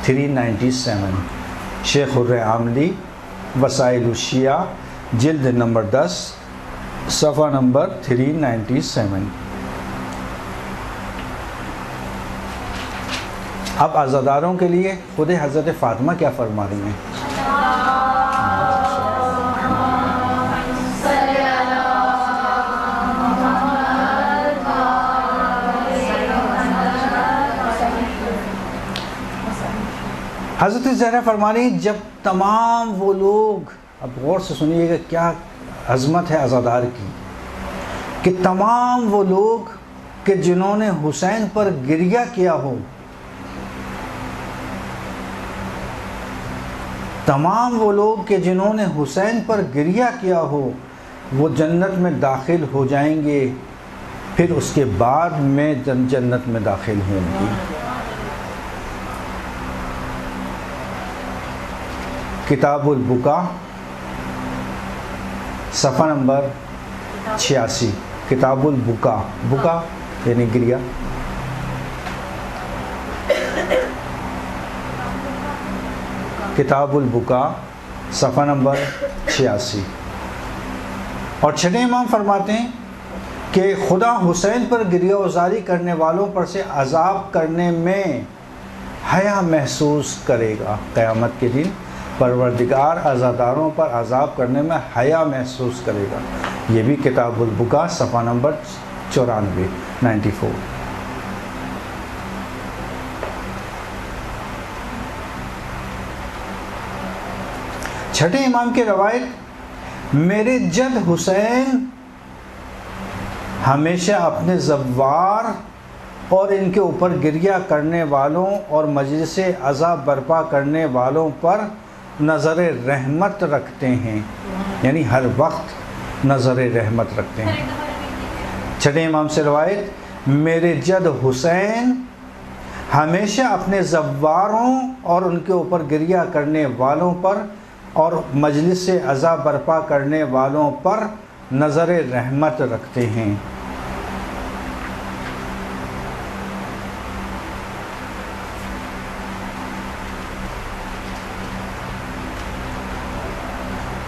Speaker 1: 397. شیخ حر عاملی وسائل الشیعہ جلد نمبر 10 صفحہ نمبر 397. اب عزاداروں کے لیے خود حضرت فاطمہ کیا فرما رہی ہیں؟ حضرت زہرا فرما رہی جب تمام وہ لوگ، اب غور سے سنیے گا کیا عظمت ہے عزادار کی، کہ تمام وہ لوگ کہ جنہوں نے حسین پر گریہ کیا ہو، تمام وہ لوگ کہ جنہوں نے حسین پر گریہ کیا ہو وہ جنت میں داخل ہو جائیں گے، پھر اس کے بعد میں جنت میں داخل ہوں گی۔ کتاب البکا صفحہ نمبر 86، کتاب البکا، بکا یعنی گریہ، کتاب البکا صفحہ نمبر 86۔ اور چھٹے امام فرماتے ہیں کہ خدا حسین پر گریہ وزاری کرنے والوں پر سے عذاب کرنے میں حیا محسوس کرے گا۔ قیامت کے دن پروردگار عزاداروں پر عذاب کرنے میں حیا محسوس کرے گا۔ یہ بھی کتاب البکا صفحہ نمبر 94۔ چھٹے امام کی روایت، میرے جد حسین ہمیشہ اپنے زوار اور ان کے اوپر گریہ کرنے والوں اور مجلس عذاب برپا کرنے والوں پر نظر رحمت رکھتے ہیں، یعنی ہر وقت نظر رحمت رکھتے ہیں۔ چھٹے امام سے روایت، میرے جد حسین ہمیشہ اپنے زواروں اور ان کے اوپر گریہ کرنے والوں پر اور مجلس عذاب برپا کرنے والوں پر نظر رحمت رکھتے ہیں۔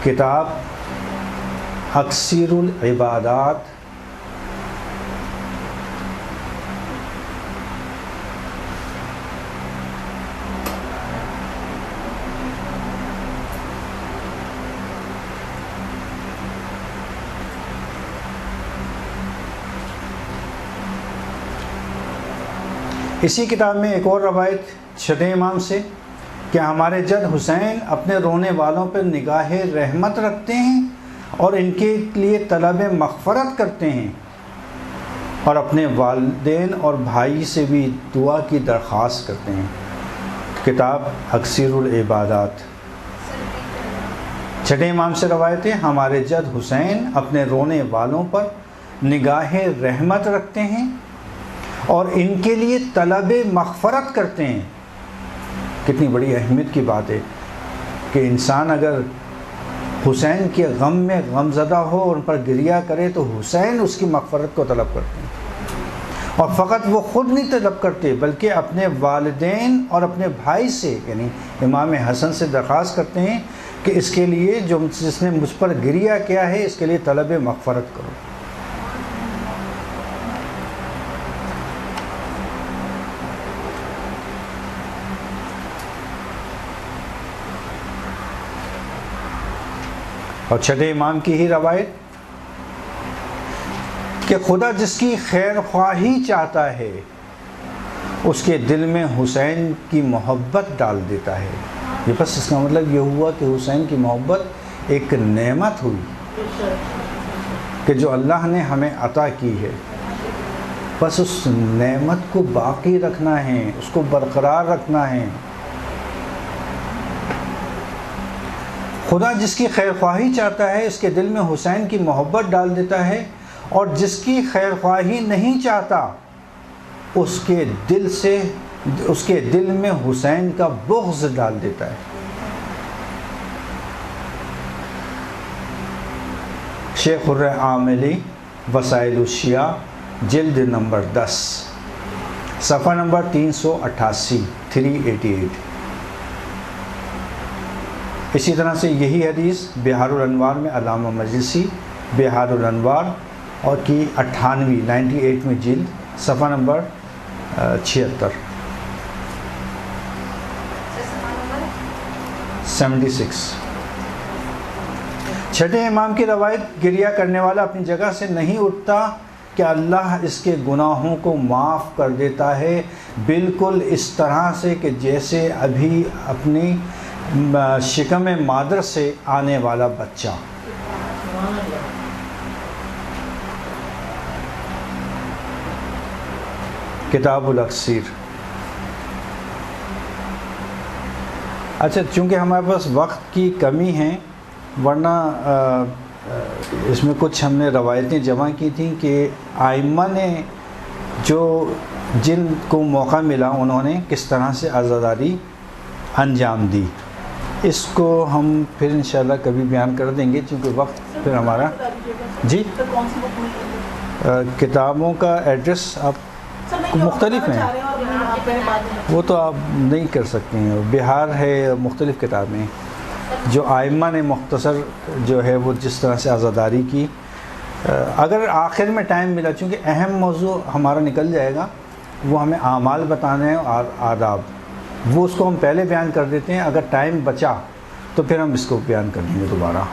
Speaker 1: کتاب اکثیر العبادات اسی کتاب میں ایک اور روایت چھٹے امام سے کہ ہمارے جد حسین اپنے رونے والوں پر نگاہ رحمت رکھتے ہیں اور ان کے لیے طلب مغفرت کرتے ہیں اور اپنے والدین اور بھائی سے بھی دعا کی درخواست کرتے ہیں۔ کتاب اکثیر العبادات۔ چھٹے امام سے روایت ہے، ہمارے جد حسین اپنے رونے والوں پر نگاہ رحمت رکھتے ہیں اور ان کے لیے طلب مغفرت کرتے ہیں۔ کتنی بڑی اہمیت کی بات ہے کہ انسان اگر حسین کے غم میں غمزدہ ہو اور ان پر گریہ کرے تو حسین اس کی مغفرت کو طلب کرتے ہیں، اور فقط وہ خود نہیں طلب کرتے بلکہ اپنے والدین اور اپنے بھائی سے یعنی امام حسن سے درخواست کرتے ہیں کہ اس کے لیے جس نے مجھ پر گریہ کیا ہے اس کے لیے طلب مغفرت کرو۔ اور چھٹے امام کی ہی روایت کہ خدا جس کی خیر خواہی چاہتا ہے اس کے دل میں حسین کی محبت ڈال دیتا ہے۔ یہ بس اس کا مطلب یہ ہوا کہ حسین کی محبت ایک نعمت ہوئی کہ جو اللہ نے ہمیں عطا کی ہے، بس اس نعمت کو باقی رکھنا ہے، اس کو برقرار رکھنا ہے۔ خدا جس کی خیر خواہی چاہتا ہے اس کے دل میں حسین کی محبت ڈال دیتا ہے، اور جس کی خیر خواہی نہیں چاہتا اس کے دل میں حسین کا بغض ڈال دیتا ہے۔ شیخ الرعاملی وسائل الشیعہ جلد نمبر 10 صفحہ نمبر 388۔ اسی طرح سے یہی حدیث بہار الانوار میں علامہ مجلسی بہار الانوار اور کی 98 جلد صفحہ نمبر 76 76۔ چھٹے امام کی روایت، گریہ کرنے والا اپنی جگہ سے نہیں اٹھتا کہ اللہ اس کے گناہوں کو معاف کر دیتا ہے، بالکل اس طرح سے کہ جیسے ابھی اپنی شکم مادر سے آنے والا بچہ۔ کتاب الاکسیر۔ اچھا، چونکہ ہمارے پاس وقت کی کمی ہے، ورنہ اس میں کچھ ہم نے روایتیں جمع کی تھیں کہ ائمہ نے جن کو موقع ملا انہوں نے کس طرح سے عزاداری انجام دی، اس کو ہم پھر انشاءاللہ کبھی بیان کر دیں گے، چونکہ وقت پھر ہمارا۔ جی، کتابوں کا ایڈریس آپ مختلف ہیں، وہ تو آپ نہیں کر سکتے ہیں، بہار ہے، مختلف کتابیں جو ائمہ نے مختصر جو ہے وہ جس طرح سے عزاداری کی۔ اگر آخر میں ٹائم ملا، چونکہ اہم موضوع ہمارا نکل جائے گا، وہ ہمیں اعمال بتانے ہیں اور آداب، وہ اس کو ہم پہلے بیان کر دیتے ہیں، اگر ٹائم بچا تو پھر ہم اس کو بیان کر دیں گے دوبارہ۔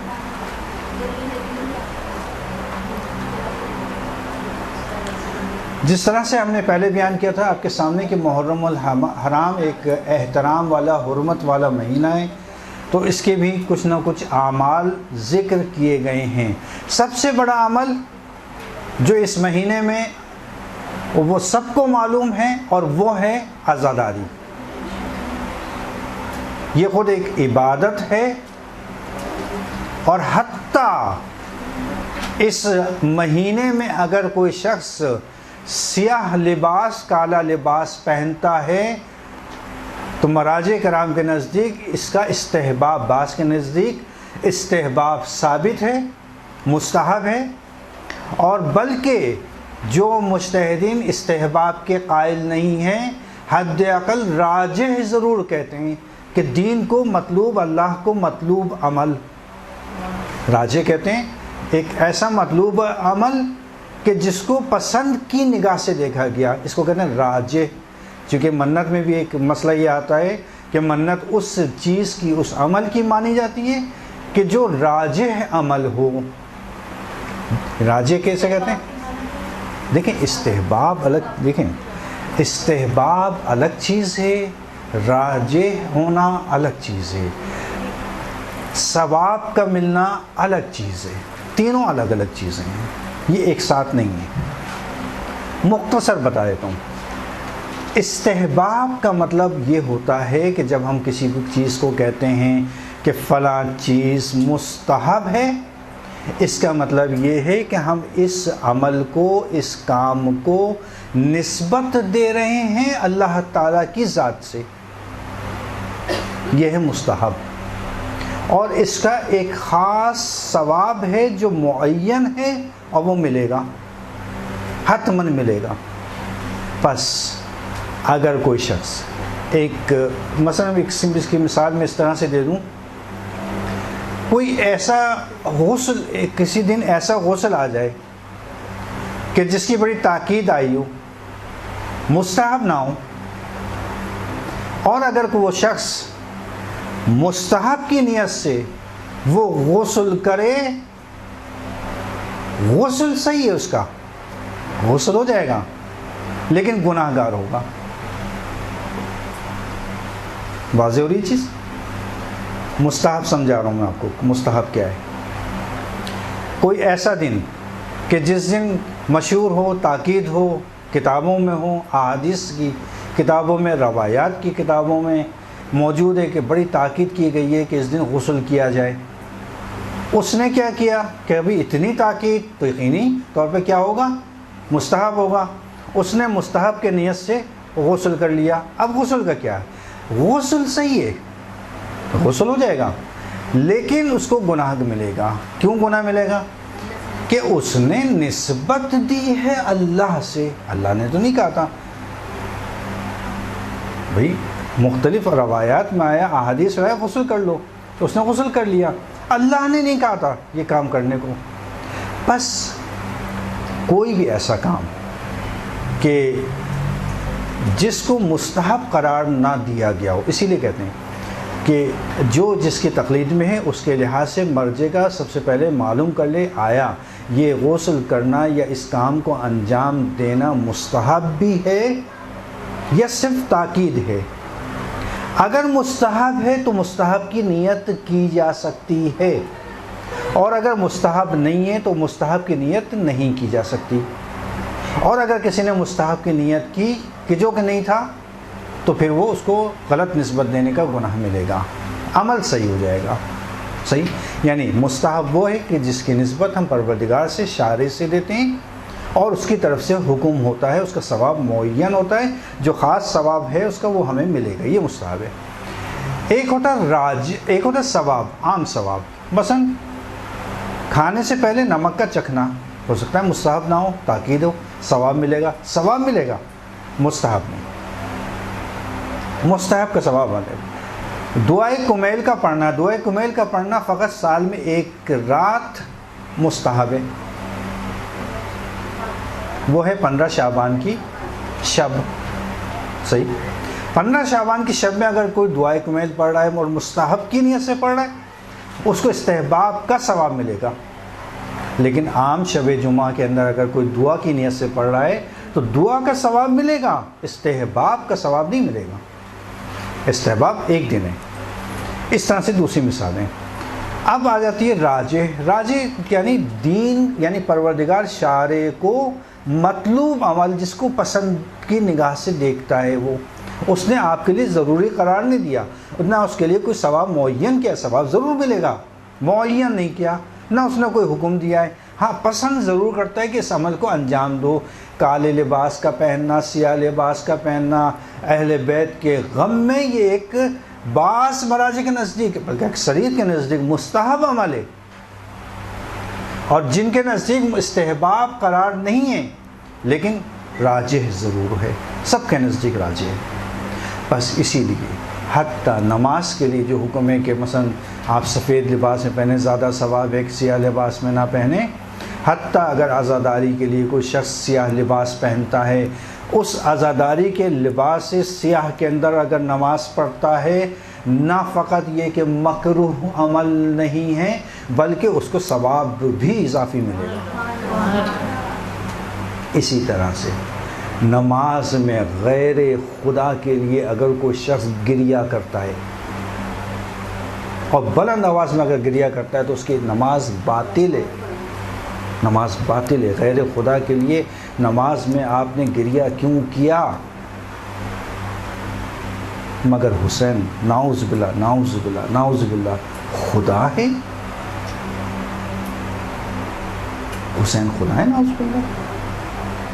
Speaker 1: جس طرح سے ہم نے پہلے بیان کیا تھا آپ کے سامنے کہ محرم الحرام ایک احترام والا، حرمت والا مہینہ ہے، تو اس کے بھی کچھ نہ کچھ اعمال ذکر کیے گئے ہیں۔ سب سے بڑا عمل جو اس مہینے میں وہ سب کو معلوم ہے، اور وہ ہے عزاداری۔ یہ خود ایک عبادت ہے، اور حتیٰ اس مہینے میں اگر کوئی شخص سیاہ لباس، کالا لباس پہنتا ہے تو مراجع کرام کے نزدیک اس کا استحباب، بعض کے نزدیک استحباب ثابت ہے، مستحب ہے، اور بلکہ جو مجتہدین استحباب کے قائل نہیں ہیں، حد اقل راجح ضرور کہتے ہیں کہ دین کو مطلوب، اللہ کو مطلوب عمل، راجح کہتے ہیں ایک ایسا مطلوب عمل کہ جس کو پسند کی نگاہ سے دیکھا گیا، اس کو کہتے ہیں راجح۔ چونکہ منت میں بھی ایک مسئلہ یہ آتا ہے کہ منت اس چیز کی، اس عمل کی مانی جاتی ہے کہ جو راجح عمل ہو۔ راجح کیسے کہتے ہیں؟ دیکھیں، استحباب الگ، دیکھیں استحباب الگ چیز ہے، راجح ہونا الگ چیز ہے، ثواب کا ملنا الگ چیز ہے، تینوں الگ الگ چیزیں ہیں، یہ ایک ساتھ نہیں ہے۔ مختصر بتا دیتا ہوں، استحباب کا مطلب یہ ہوتا ہے کہ جب ہم کسی چیز کو کہتے ہیں کہ فلاں چیز مستحب ہے، اس کا مطلب یہ ہے کہ ہم اس عمل کو، اس کام کو نسبت دے رہے ہیں اللہ تعالیٰ کی ذات سے، یہ ہے مستحب، اور اس کا ایک خاص ثواب ہے جو معین ہے، اور وہ ملے گا، حتماً ملے گا۔ پس اگر کوئی شخص مثلا ایک سمپل کی مثال میں اس طرح سے دے دوں، کوئی ایسا غسل، کسی دن ایسا غسل آ جائے کہ جس کی بڑی تاکید آئی ہو، مستحب نہ ہو، اور اگر وہ شخص مستحب کی نیت سے وہ غسل کرے، غسل صحیح ہے، اس کا غسل ہو جائے گا، لیکن گناہ گار ہوگا۔ واضح ہو رہی چیز؟ مستحب سمجھا رہا ہوں میں آپ کو، مستحب کیا ہے۔ کوئی ایسا دن کہ جس دن مشہور ہو، تاکید ہو، کتابوں میں ہو، احادیث کی کتابوں میں، روایات کی کتابوں میں موجود ہے کہ بڑی تاکید کی گئی ہے کہ اس دن غسل کیا جائے۔ اس نے کیا کیا کہ ابھی اتنی تاکید تو یقینی طور پہ کیا ہوگا؟ مستحب ہوگا۔ اس نے مستحب کے نیت سے غسل کر لیا۔ اب غسل کا کیا ہے؟ غسل صحیح ہے، غسل ہو جائے گا، لیکن اس کو گناہ ملے گا۔ کیوں گناہ ملے گا؟ کہ اس نے نسبت دی ہے اللہ سے، اللہ نے تو نہیں کہا تھا بھائی، مختلف روایات میں آیا، احادیث میں آیا غسل کر لو، تو اس نے غسل کر لیا، اللہ نے نہیں کہا تھا یہ کام کرنے کو۔ بس کوئی بھی ایسا کام کہ جس کو مستحب قرار نہ دیا گیا ہو، اسی لیے کہتے ہیں کہ جو جس کی تقلید میں ہے اس کے لحاظ سے مرجع کا سب سے پہلے معلوم کر لے، آیا یہ غسل کرنا یا اس کام کو انجام دینا مستحب بھی ہے یا صرف تاکید ہے؟ اگر مستحب ہے تو مستحب کی نیت کی جا سکتی ہے، اور اگر مستحب نہیں ہے تو مستحب کی نیت نہیں کی جا سکتی. اور اگر کسی نے مستحب کی نیت کی کہ جو کہ نہیں تھا تو پھر وہ اس کو غلط نسبت دینے کا گناہ ملے گا، عمل صحیح ہو جائے گا. صحیح، یعنی مستحب وہ ہے کہ جس کی نسبت ہم پروردگار سے، شارع سے دیتے ہیں، اور اس کی طرف سے حکم ہوتا ہے، اس کا ثواب معین ہوتا ہے، جو خاص ثواب ہے اس کا وہ ہمیں ملے گا، یہ مستحب ہے. ایک ہوتا ثواب، عام ثواب. مثلا کھانے سے پہلے نمک کا چکھنا ہو سکتا ہے مستحب نہ ہو، تاکید ہو، ثواب ملے گا، مستحب نہیں، مستحب کا ثواب ملے گا. دعائے کمیل کا پڑھنا فقط سال میں ایک رات مستحب ہے، وہ ہے 15 شعبان کی شب. صحیح، 15 شعبان کی شب میں اگر کوئی دعائے کمیل پڑھ رہا ہے اور مستحب کی نیت سے پڑھ رہا ہے، اس کو استحباب کا ثواب ملے گا. لیکن عام شب جمعہ کے اندر اگر کوئی دعا کی نیت سے پڑھ رہا ہے تو دعا کا ثواب ملے گا، استحباب کا ثواب نہیں ملے گا. استحباب ایک دن ہے. اس طرح سے دوسری مثالیں. اب آ جاتی ہے راجح یعنی دین، یعنی پروردگار شارع کو مطلوب عمل جس کو پسند کی نگاہ سے دیکھتا ہے، وہ اس نے آپ کے لیے ضروری قرار نہیں دیا، نہ اس کے لیے کوئی ثواب معین کیا، ثواب ضرور ملے گا، معین نہیں کیا، نہ اس نے کوئی حکم دیا ہے. ہاں پسند ضرور کرتا ہے کہ اس عمل کو انجام دو. کالے لباس کا پہننا، سیاہ لباس کا پہننا اہل بیت کے غم میں، یہ ایک بعض مراجع کے نزدیک بلکہ اکثریت کے نزدیک مستحب عمل ہے، اور جن کے نزدیک استحباب قرار نہیں ہے لیکن راجح ضرور ہے، سب کے نزدیک راجح ہے. بس اسی لیے حتیٰ نماز کے لیے جو حکم ہے کہ مثلا آپ سفید لباس میں پہنیں زیادہ ثواب ہے کہ سیاہ لباس میں نہ پہنیں. حتیٰ اگر عزاداری کے لیے کوئی شخص سیاہ لباس پہنتا ہے، اس عزاداری کے لباس سیاہ کے اندر اگر نماز پڑھتا ہے، نہ فقط یہ کہ مکروہ عمل نہیں ہے بلکہ اس کو ثواب بھی اضافی ملے گا. اسی طرح سے نماز میں غیر خدا کے لیے اگر کوئی شخص گریہ کرتا ہے، اور بلند آواز میں اگر گریہ کرتا ہے تو اس کی نماز باطل ہے، نماز باطل ہے. غیر خدا کے لیے نماز میں آپ نے گریہ کیوں کیا؟ مگر حسین نعوذ باللہ نعوذ باللہ نعوذ باللہ خدا ہے؟ حسین خدا ہے؟ نعوذ باللہ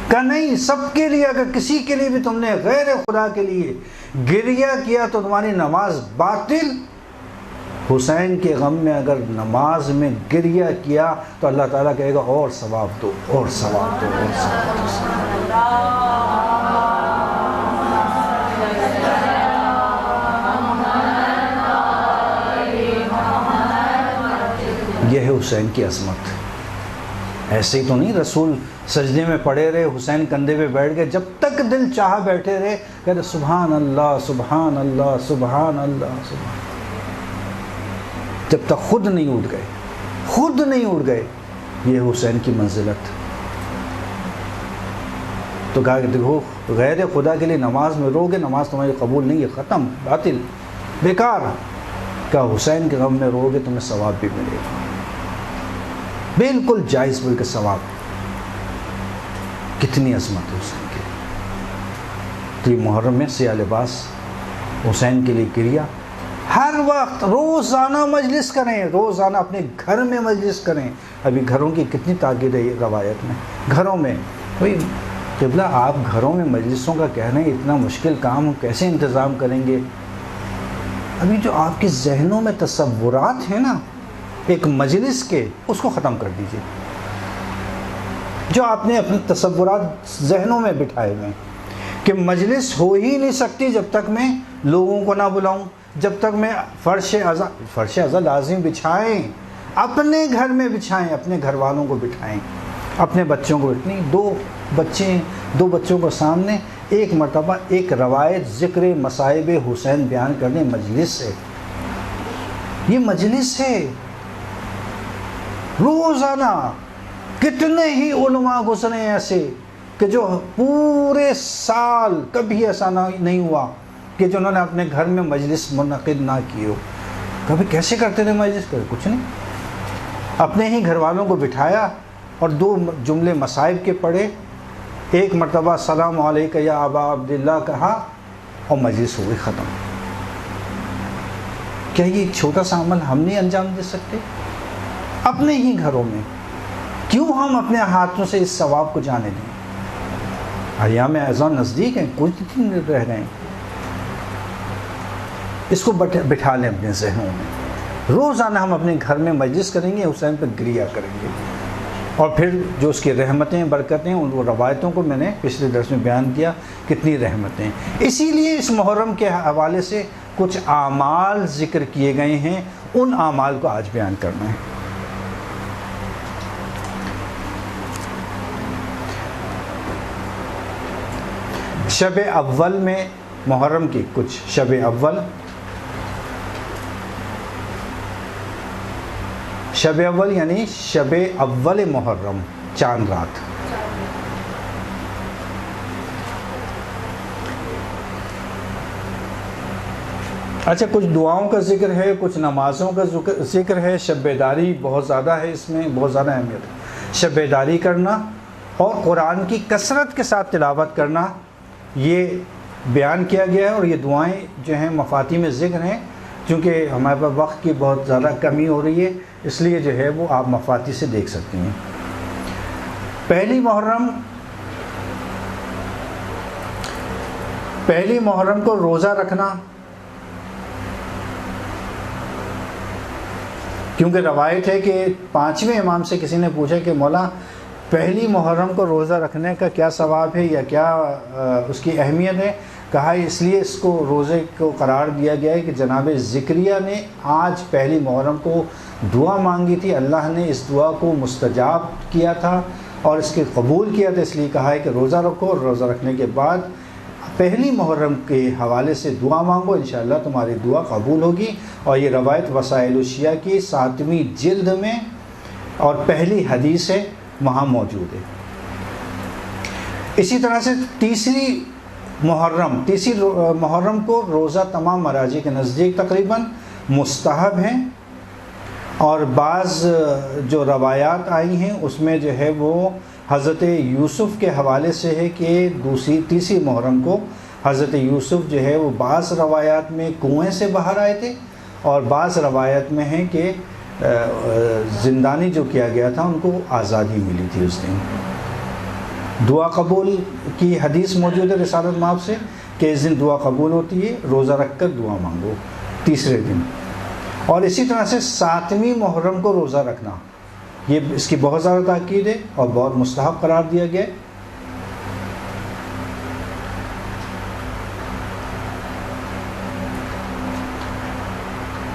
Speaker 1: کہ نہیں. سب کے لیے، اگر کسی کے لیے بھی تم نے غیر خدا کے لیے گریہ کیا تو تمہاری نماز باطل. حسین کے غم میں اگر نماز میں گریہ کیا تو اللہ تعالیٰ کہے گا اور ثواب دو، اور ثواب دو، اور ثواب دو. یہ ہے حسین کی عظمت. ایسے ہی تو نہیں رسول سجدے میں پڑے رہے، حسین کندھے پہ بیٹھ گئے، جب تک دل چاہا بیٹھے رہے، کہتے سبحان اللہ سبحان اللہ سبحان اللہ سبحان، جب تک خود نہیں اٹھ گئے. یہ حسین کی منزلت. تو کہا کہ دیکھو غیر خدا کے لیے نماز میں رو گے، نماز تمہاری قبول نہیں ہے، ختم، باطل، بیکار. کہا حسین کے غم میں رو گے تمہیں ثواب بھی ملے گا، بالکل جائز، بلکہ ثواب. کتنی عظمت ہے حسین کی. تو یہ محرم میں سیاہ لباس، حسین کے لیے گریہ، ہر وقت روزانہ مجلس کریں، روزانہ اپنے گھر میں مجلس کریں. ابھی گھروں کی کتنی تاکید ہے روایت میں. گھروں میں بھائی قبلہ آپ گھروں میں مجلسوں کا کہہ رہے ہیں، اتنا مشکل کام کیسے انتظام کریں گے؟ ابھی جو آپ کے ذہنوں میں تصورات ہیں نا ایک مجلس کے، اس کو ختم کر دیجئے. جو آپ نے اپنے تصورات ذہنوں میں بٹھائے ہوئے ہیں کہ مجلس ہو ہی نہیں سکتی جب تک میں لوگوں کو نہ بلاؤں، جب تک میں فرش ازا لازم بچھائیں، اپنے گھر میں بچھائیں، اپنے گھر والوں کو بٹھائیں، اپنے بچوں کو بٹھائیں. دو بچوں کو سامنے ایک مرتبہ ایک روایت ذکر مصائب حسین بیان کرنے مجلس سے. یہ مجلس ہے روزانہ. کتنے ہی علماء گزرے ایسے کہ جو پورے سال کبھی ایسا نہیں ہوا کہ جنہوں نے اپنے گھر میں مجلس منعقد نہ کی ہو. کبھی کیسے کرتے تھے مجلس؟ کچھ نہیں، اپنے ہی گھر والوں کو بٹھایا اور 2 جملے مصائب کے پڑھے، ایک مرتبہ السلام علیکم یا ابا عبداللہ کہا اور مجلس ہو گئی ختم. کیا یہ ایک چھوٹا سا عمل ہم نہیں انجام دے سکتے اپنے ہی گھروں میں؟ کیوں ہم اپنے ہاتھوں سے اس ثواب کو جانے دیں؟ ایام اذان نزدیک ہیں، کچھ دن رہ گئے ہیں. اس کو بٹھا لیں اپنے ذہنوں میں. روزانہ ہم اپنے گھر میں مجلس کریں گے، حسین پہ گریہ کریں گے، اور پھر جو اس کی رحمتیں برکتیں ان وہ روایتوں کو میں نے پچھلے درس میں بیان کیا کتنی رحمتیں. اسی لیے اس محرم کے حوالے سے کچھ اعمال ذکر کیے گئے ہیں، ان اعمال کو آج بیان کرنا ہے. شب اول میں محرم کی کچھ شب اول یعنی شب اول محرم، چاند رات. اچھا، کچھ دعاؤں کا ذکر ہے، کچھ نمازوں کا ذکر ہے. شب بیداری بہت زیادہ ہے، اس میں بہت زیادہ اہمیت ہے. شب بیداری کرنا اور قرآن کی کثرت کے ساتھ تلاوت کرنا یہ بیان کیا گیا ہے، اور یہ دعائیں جو ہیں مفاتیح میں ذکر ہیں. چونکہ ہمارے پاس وقت کی بہت زیادہ کمی ہو رہی ہے، اس لیے جو ہے وہ آپ مفاتیح سے دیکھ سکتے ہیں. پہلی محرم کو روزہ رکھنا، کیونکہ روایت ہے کہ 5ویں امام سے کسی نے پوچھا کہ مولا پہلی محرم کو روزہ رکھنے کا کیا ثواب ہے یا کیا اس کی اہمیت ہے؟ کہا اس لیے اس کو روزے کو قرار دیا گیا ہے کہ جناب زکریا نے آج پہلی محرم کو دعا مانگی تھی، اللہ نے اس دعا کو مستجاب کیا تھا اور اس کے قبول کیا تھا، اس لیے کہا ہے کہ روزہ رکھو، اور روزہ رکھنے کے بعد پہلی محرم کے حوالے سے دعا مانگو، انشاءاللہ تمہاری دعا قبول ہوگی. اور یہ روایت وسائل الشیعہ کی 7ویں جلد میں اور پہلی حدیث ہے، وہاں موجود ہے. اسی طرح سے تیسری محرم کو روزہ تمام مراجع کے نزدیک تقریباً مستحب ہیں، اور بعض جو روایات آئی ہیں اس میں جو ہے وہ حضرت یوسف کے حوالے سے ہے کہ تیسری محرم کو حضرت یوسف جو ہے وہ بعض روایات میں کنویں سے باہر آئے تھے، اور بعض روایت میں ہے کہ زندانی جو کیا گیا تھا ان کو آزادی ملی تھی اس دن. دعا قبول کی حدیث موجود ہے رسالت مآب سے کہ اس دن دعا قبول ہوتی ہے، روزہ رکھ کر دعا مانگو تیسرے دن. اور اسی طرح سے 7ویں محرم کو روزہ رکھنا، یہ اس کی بہت زیادہ تاکید ہے اور بہت مستحب قرار دیا گیا ہے.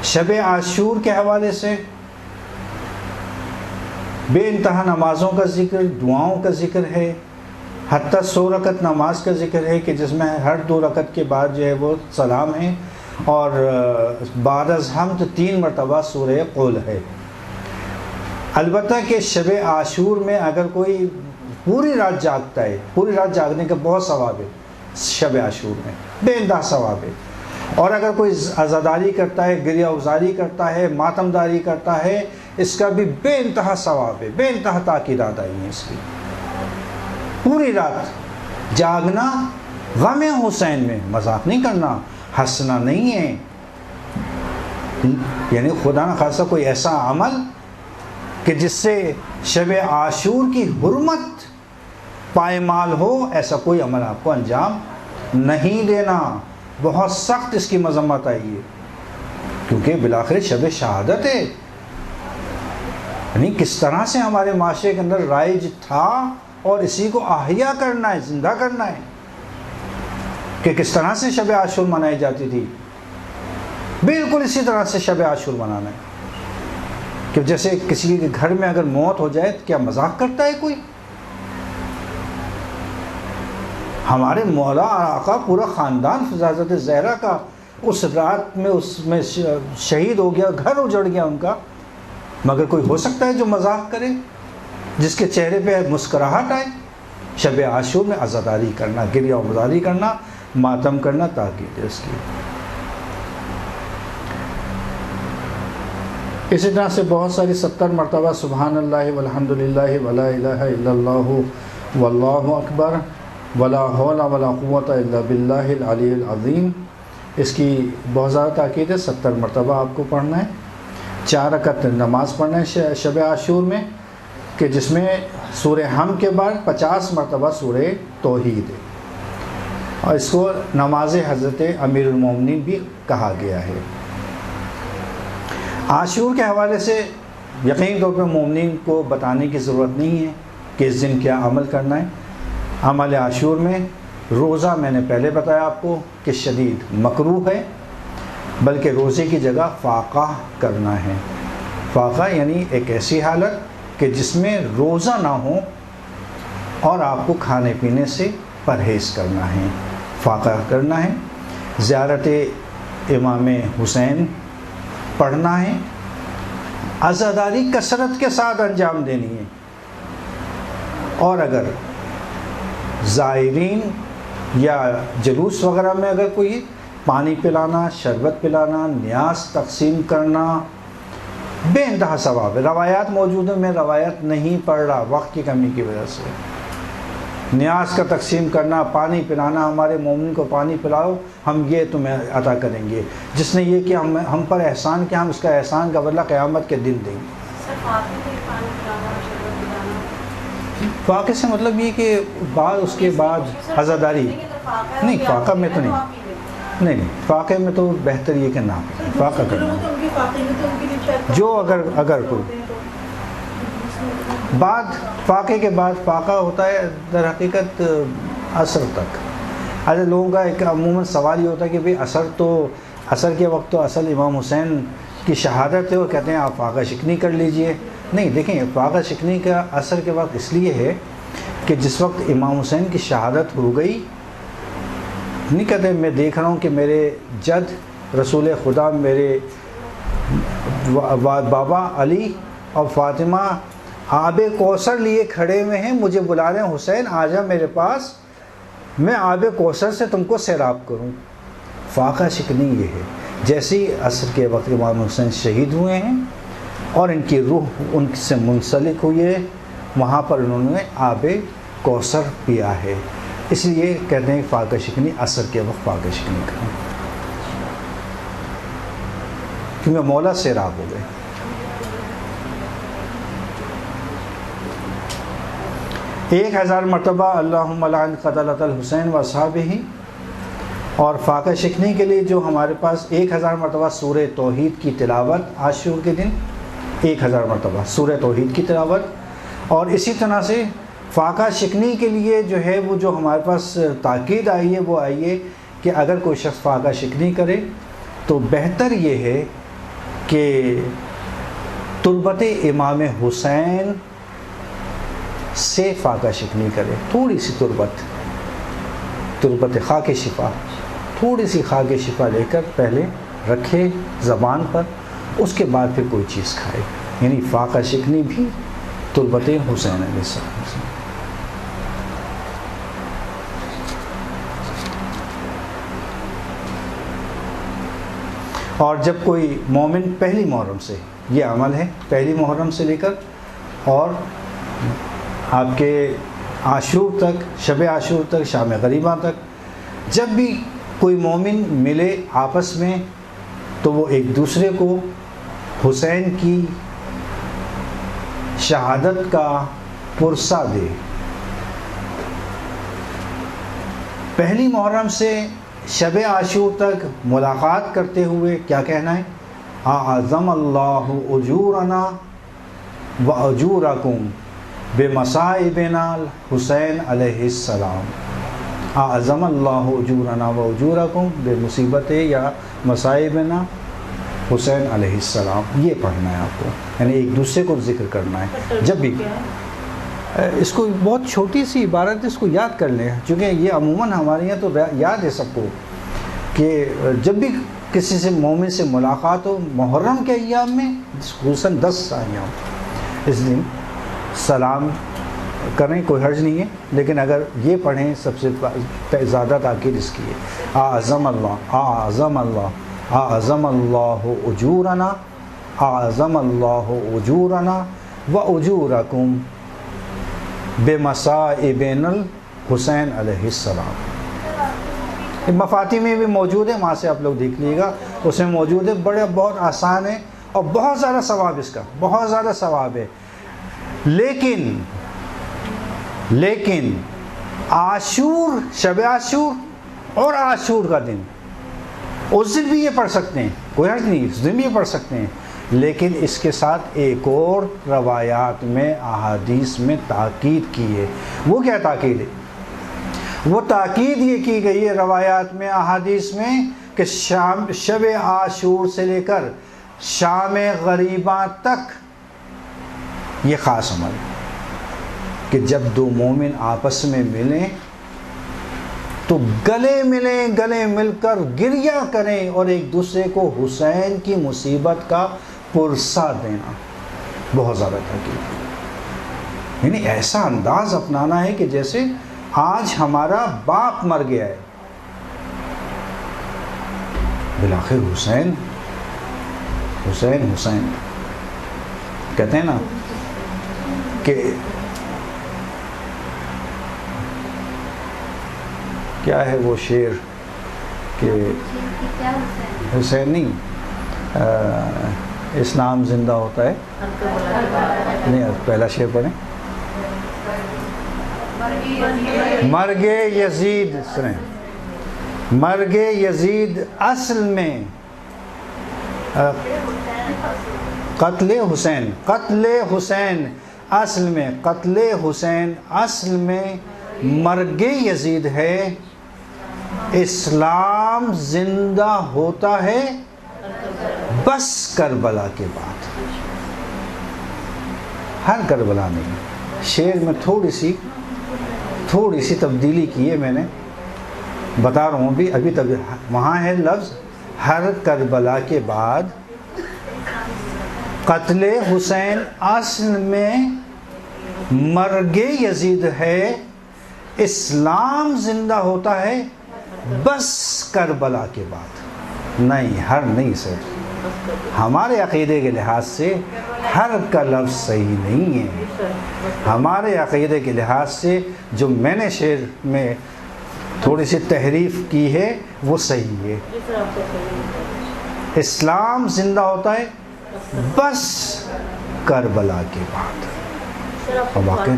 Speaker 1: شب عاشور کے حوالے سے بے انتہا نمازوں کا ذکر، دعاؤں کا ذکر ہے، حتیٰ 100 رکعت نماز کا ذکر ہے کہ جس میں ہر 2 رکعت کے بعد جو ہے وہ سلام ہے، اور بعد از حمد 3 مرتبہ سورہ قول ہے. البتہ کہ شب عاشور میں اگر کوئی پوری رات جاگتا ہے، پوری رات جاگنے کا بہت ثواب ہے شب عاشور میں، بے انتہا ثواب ہے. اور اگر کوئی عزاداری کرتا ہے، گریہ ازاری کرتا ہے، ماتمداری کرتا ہے، اس کا بھی بے انتہا ثواب ہے. بے انتہا تاکیدات آئی ہیں اس کی. پوری رات جاگنا غم حسین میں، مذاق نہیں کرنا، ہنسنا نہیں ہے. یعنی خدا نہ خاصہ کوئی ایسا عمل کہ جس سے شب عاشور کی حرمت پائمال ہو، ایسا کوئی عمل آپ کو انجام نہیں دینا. بہت سخت اس کی مذمت آئی ہے، کیونکہ بالآخر شب شہادت ہے. یعنی کس طرح سے ہمارے معاشرے کے اندر رائج تھا اور اسی کو احیا کرنا ہے، زندہ کرنا ہے، کہ کس طرح سے شب عاشور منائی جاتی تھی. بالکل اسی طرح سے شب عاشور منانا ہے کہ جیسے کسی کے گھر میں اگر موت ہو جائے تو کیا مذاق کرتا ہے کوئی؟ ہمارے مولا آقا پورا خاندان حضرت زہرا کا اس رات میں اس میں شہید ہو گیا، گھر اجڑ گیا ان کا، مگر کوئی ہو سکتا ہے جو مذاق کرے؟ جس کے چہرے پہ مسکراہٹ آئے. شب عاشور میں عزاداری کرنا، گریہ عزاداری کرنا، ماتم کرنا تاکید ہے اس کی. اسی طرح سے بہت ساری 70 مرتبہ سبحان اللہ والحمد للہ ولا الہ الا اللہ واللہ اکبر ولا حول ولا قوت الا باللہ العلی العظیم، اس کی بہت زیادہ تاکید ہے. 70 مرتبہ آپ کو پڑھنا ہے. 4 رکعت نماز پڑھنا ہے شب عاشور میں، کہ جس میں سورہ حمد کے بعد 50 مرتبہ سورہ توحید ہے، اور اس کو نماز حضرت امیر المومنین بھی کہا گیا ہے. عاشور کے حوالے سے یقینی طور پہ مومنین کو بتانے کی ضرورت نہیں ہے کہ اس دن کیا عمل کرنا ہے. عمل عاشور میں روزہ میں نے پہلے بتایا آپ کو کہ شدید مکروہ ہے، بلکہ روزے کی جگہ فاقہ کرنا ہے. فاقہ یعنی ایک ایسی حالت کہ جس میں روزہ نہ ہو اور آپ کو کھانے پینے سے پرہیز کرنا ہے، فاقہ کرنا ہے. زیارت امام حسین پڑھنا ہے. عزاداری کثرت کے ساتھ انجام دینی ہے. اور اگر زائرین یا جلوس وغیرہ میں اگر کوئی پانی پلانا، شربت پلانا، نیاز تقسیم کرنا، بے انتہا ثواب ہے. روایات موجود ہیں، میں روایت نہیں پڑھ رہا وقت کی کمی کی وجہ سے. نیاز کا تقسیم کرنا، پانی پلانا، ہمارے مومن کو پانی پلاؤ، ہم یہ تمہیں عطا کریں گے. جس نے یہ کہ ہم پر احسان کیا، ہم اس کا احسان کا بدلہ قیامت کے دن دیں گے. فاقے سے مطلب یہ کہ بعد اس کے بعد عزاداری نہیں، فاقہ میں تو نہیں، فاقے میں تو بہتر یہ کہ نہ فاقہ کرنا. جو اگر کوئی بعد فاقے کے بعد فاقہ ہوتا ہے در حقیقت عصر تک. ایسے لوگوں کا ایک عموماً سوال یہ ہوتا ہے کہ بھئی عصر کے وقت تو اصل امام حسین کی شہادت ہے، اور کہتے ہیں آپ فاقہ شکنی کر لیجئے. نہیں، دیکھیں فاقہ شکنی کا عصر کے وقت اس لیے ہے کہ جس وقت امام حسین کی شہادت ہو گئی، نہیں کہتے میں دیکھ رہا ہوں کہ میرے جد رسول خدا، میرے بابا علی اور فاطمہ آب کوثر لیے کھڑے ہوئے ہیں، مجھے بلا رہے ہیں حسین آ جا میرے پاس، میں آب کوثر سے تم کو سیراب کروں. فاقہ شکنی یہ ہے. جیسے ہی عصر کے وقت امام حسین شہید ہوئے ہیں اور ان کی روح ان سے منسلک ہوئی ہے، وہاں پر انہوں نے آب کوثر پیا ہے. اس لیے کہتے ہیں فاقہ شکنی عصر کے وقت فاقہ شکنی کریں، کیونکہ مولا سیراب ہو گئے. ایک 1000 مرتبہ اللہم لعن قتلۃ الحسین و اصحابہ. اور فاقہ شکنی کے لیے جو ہمارے پاس 1000 مرتبہ سورہ توحید کی تلاوت عاشور کے دن، 1000 مرتبہ سورہ توحید کی تلاوت. اور اسی طرح سے فاقہ شکنی کے لیے جو ہے وہ جو ہمارے پاس تاکید آئی ہے وہ آئی ہے کہ اگر کوئی شخص فاقہ شکنی کرے تو بہتر یہ ہے کہ تربت امام حسین سے فاقہ شکنی کرے. تھوڑی سی تربت خاک شفا، تھوڑی سی خاک شفا لے کر پہلے رکھے زبان پر، اس کے بعد پھر کوئی چیز کھائے. یعنی فاقہ شکنی بھی تربت حسین علیہ السلام سے. اور جب کوئی مومن پہلی محرم سے، یہ عمل ہے پہلی محرم سے لے کر اور آپ کے عاشور تک، شب عاشور تک، شام غریبہ تک، جب بھی کوئی مومن ملے آپس میں تو وہ ایک دوسرے کو حسین کی شہادت کا پرسہ دے. پہلی محرم سے شب عاشور تک ملاقات کرتے ہوئے کیا کہنا ہے؟ اعظم اللہ اجورنا و اجورکم بمصائبنا حسین علیہ السلام. اعظم اللہ اجورنا و اجورکم بمصیبت یا مصائبنا حسین علیہ السلام. یہ پڑھنا ہے آپ کو، یعنی ایک دوسرے کو ذکر کرنا ہے. جب بھی اس کو بہت چھوٹی سی عبارت، اس کو یاد کر لیں، چونکہ یہ عموماً ہمارے یہاں تو یاد ہے سب کو کہ جب بھی کسی سے مومن سے ملاقات ہو محرم کے ایام میں، خصوصاً 10 ایام اس دن، سلام کریں کوئی حرج نہیں ہے، لیکن اگر یہ پڑھیں سب سے زیادہ تاکید اس کی ہے، اعظم اللہ اعظم اللہ اعظم اللہ اجورنا اعظم اللہ اجورنا و اجورکم بمصائبن الحسین علیہ السلام۔ مفاتی میں بھی موجود ہے، وہاں سے آپ لوگ دیکھ لیے گا، اس میں موجود ہے، بہت آسان ہے اور بہت زیادہ ثواب اس کا، بہت زیادہ ثواب ہے۔ لیکن عاشور، شب عاشور اور عاشور کا دن، اس دن بھی یہ پڑھ سکتے ہیں، کوئی حرج نہیں، اس دن بھی یہ پڑھ سکتے ہیں، لیکن اس کے ساتھ ایک اور روایات میں احادیث میں تاکید کی ہے۔ وہ کیا تاکید ہے؟ وہ تاکید یہ کی گئی ہے روایات میں، احادیث میں، کہ شب عاشور سے لے کر شام غریباں تک یہ خاص عمل ہے کہ جب دو مومن آپس میں ملیں تو گلے ملیں، گلے مل کر گریہ کریں اور ایک دوسرے کو حسین کی مصیبت کا پرسہ دینا، بہت زیادہ تاکید، یعنی ایسا انداز اپنانا ہے کہ جیسے آج ہمارا باپ مر گیا ہے، بالآخر حسین حسین حسین کہتے ہیں نا کہ کیا ہے وہ شعر کہ حسین نہیں، اسلام زندہ ہوتا ہے، نہیں پہلا شعر پڑھیں، مرگ یزید، سنیں، مرگ یزید اصل میں قتل حسین، قتل حسین اصل میں، قتل حسین اصل میں مرگ یزید ہے، اسلام زندہ ہوتا ہے بس کربلا کے بعد، ہر کربلا نہیں۔ شعر میں تھوڑی سی تبدیلی کی ہے میں نے، بتا رہا ہوں ابھی تک وہاں ہے لفظ ہر کربلا کے بعد، قتل حسین اصل میں مرگ یزید ہے، اسلام زندہ ہوتا ہے بس کربلا کے بعد، نہیں ہر نہیں سر، ہمارے عقیدے کے لحاظ سے ہر کا لفظ صحیح نہیں ہے، ہمارے عقیدے کے لحاظ سے جو میں نے شعر میں تھوڑی سی تحریف کی ہے وہ صحیح ہے، اسلام زندہ ہوتا ہے بس کربلا کے بعد۔ واقعی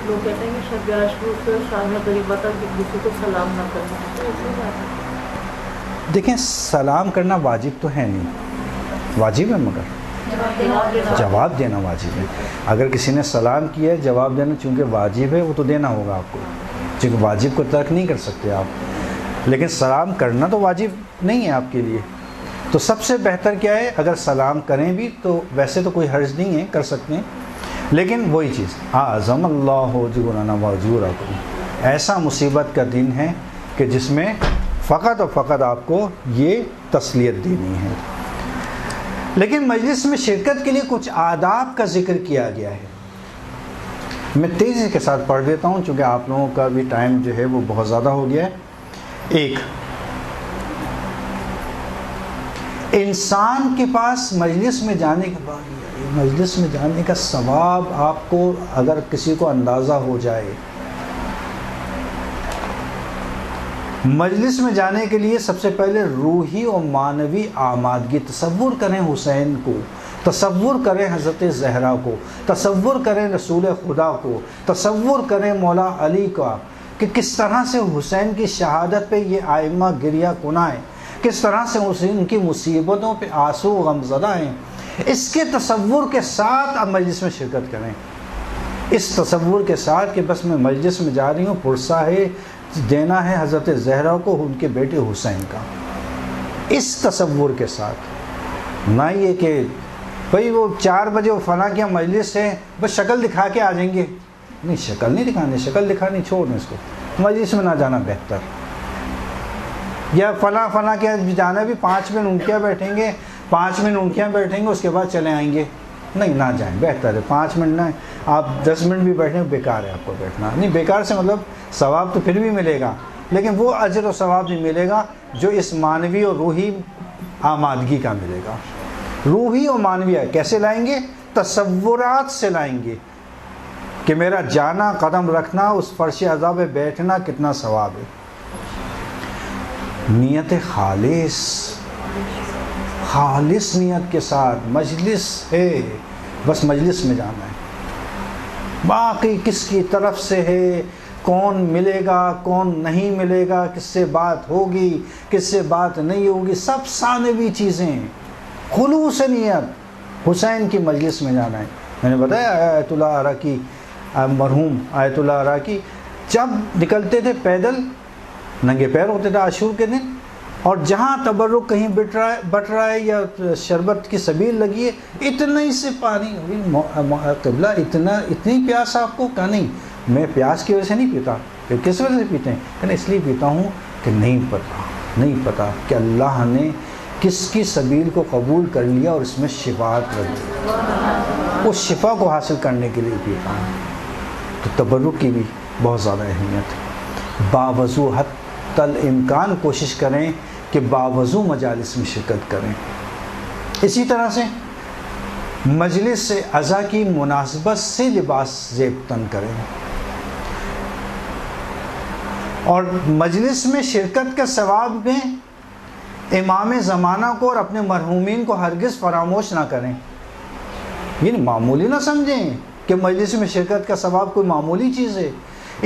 Speaker 2: لوگ کہتے ہیں کہ شب عاشور سے شام غریبہ تک ایک دوسرے کو سلام نہ کرنا،
Speaker 1: دیکھیں سلام کرنا واجب تو ہے نہیں، واجب ہے مگر جواب دینا واجب ہے۔ اگر کسی نے سلام کیا ہے جواب دینا چونکہ واجب ہے، وہ تو دینا ہوگا آپ کو، چونکہ واجب کو ترک نہیں کر سکتے آپ، لیکن سلام کرنا تو واجب نہیں ہے آپ کے لیے۔ تو سب سے بہتر کیا ہے، اگر سلام کریں بھی تو ویسے تو کوئی حرج نہیں ہے، کر سکتے ہیں، لیکن وہی چیز اعظم اللہ اجورنا و اجورکم، ایسا مصیبت کا دن ہے کہ جس میں فقط اور فقط آپ کو یہ تسلیت دینی ہے۔ لیکن مجلس میں شرکت کے لیے کچھ آداب کا ذکر کیا گیا ہے، میں تیزی کے ساتھ پڑھ دیتا ہوں چونکہ آپ لوگوں کا بھی ٹائم جو ہے وہ بہت زیادہ ہو گیا ہے۔ ایک، انسان کے پاس مجلس میں جانے کے بعد، مجلس میں جانے کا ثواب آپ کو اگر کسی کو اندازہ ہو جائے، مجلس میں جانے کے لیے سب سے پہلے روحی اور معنوی آمادگی، تصور کریں حسین کو، تصور کریں حضرت زہرا کو، تصور کریں رسول خدا کو، تصور کریں مولا علی کا کہ کس طرح سے حسین کی شہادت پہ یہ آئمہ گریہ کناں ہیں، کس طرح سے ان کی مصیبتوں پہ آنسو غمزدہ ہیں، اس کے تصور کے ساتھ اب مجلس میں شرکت کریں، اس تصور کے ساتھ کہ بس میں مجلس میں جا رہی ہوں، پرسہ ہے دینا ہے حضرت زہرا کو ان کے بیٹے حسین کا، اس تصور کے ساتھ، نہ یہ کہ بھئی وہ 4 بجے وہ فلاں کیا مجلس ہے بس شکل دکھا کے آ جائیں گے، نہیں شکل نہیں دکھانی، شکل دکھانی چھوڑ دیں اس کو، مجلس میں نہ جانا بہتر، یا فلاں کیا جانا بھی 5 منٹ انکیاں بیٹھیں گے، 5 منٹ انکیاں بیٹھیں گے اس کے بعد چلے آئیں گے، نہیں نہ جائیں، بہتر ہے 5 منٹ نہ، آپ 10 منٹ بھی بیٹھیں بیکار ہے آپ کو بیٹھنا، نہیں بیکار سے مطلب ثواب تو پھر بھی ملے گا، لیکن وہ اجر و ثواب نہیں ملے گا جو اس معنوی اور روحی آمادگی کا ملے گا۔ روحی اور معنوی کیسے لائیں گے؟ تصورات سے لائیں گے کہ میرا جانا، قدم رکھنا، اس فرش عذاب پہ بیٹھنا کتنا ثواب ہے۔ نیت خالص نیت کے ساتھ، مجلس ہے بس مجلس میں جانا ہے، باقی کس کی طرف سے ہے، کون ملے گا کون نہیں ملے گا، کس سے بات ہوگی کس سے بات نہیں ہوگی، سب ثانوی چیزیں۔ خلوص نیت، حسین کی مجلس میں جانا ہے۔ میں نے بتایا آیت اللہ عراقی، مرحوم آیت اللہ عراقی جب نکلتے تھے پیدل، ننگے پیر ہوتے تھے عاشور کے دن، اور جہاں تبرک کہیں بٹ رہا ہے یا شربت کی سبیل لگی ہے، اتنے ہی سے پانی، قبلہ اتنی پیاس آپ کو؟ کہا نہیں، میں پیاس کی وجہ سے نہیں پیتا، پھر کس وجہ سے پیتے ہیں؟ کہنا اس لیے پیتا ہوں کہ نہیں پتا کہ اللہ نے کس کی سبیل کو قبول کر لیا اور اس میں شفاعت رکھ دی، اس شفا کو حاصل کرنے کے لیے پیتا ہوں۔ تو تبرک کی بھی بہت زیادہ اہمیت ہے۔ باوضو حتی الامکان کوشش کریں کہ باوضو مجالس میں شرکت کریں۔ اسی طرح سے مجلس عزا کی مناسبت سے لباس زیب تن کریں، اور مجلس میں شرکت کا ثواب میں امام زمانہ کو اور اپنے مرحومین کو ہرگز فراموش نہ کریں۔ یہ معمولی نہ سمجھیں کہ مجلس میں شرکت کا ثواب کوئی معمولی چیز ہے،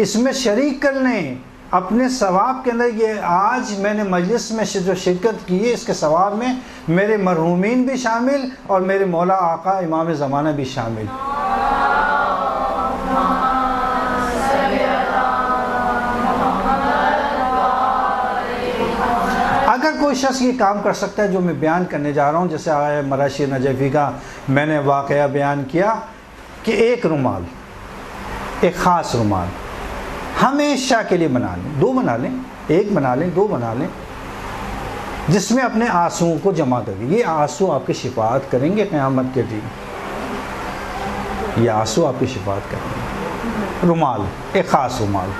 Speaker 1: اس میں شریک کر لیں اپنے ثواب کے اندر۔ یہ آج میں نے مجلس میں جو شرکت کی ہے اس کے ثواب میں میرے مرحومین بھی شامل اور میرے مولا آقا امام زمانہ بھی شامل۔ اگر کوئی شخص یہ کام کر سکتا ہے جو میں بیان کرنے جا رہا ہوں، جیسے آیا مراشی نجفی کا میں نے واقعہ بیان کیا کہ ایک رومال، ایک خاص رومال ہمیشہ کے لیے بنا لیں، 2 بنا لیں، 1 بنا لیں، 2 بنا لیں، جس میں اپنے آنسوؤں کو جمع کریں۔ یہ آنسو آپ کی شفاعت کریں گے قیامت کے دن، یہ آنسو آپ کی شفاعت کریں گے۔ رومال، ایک خاص رومال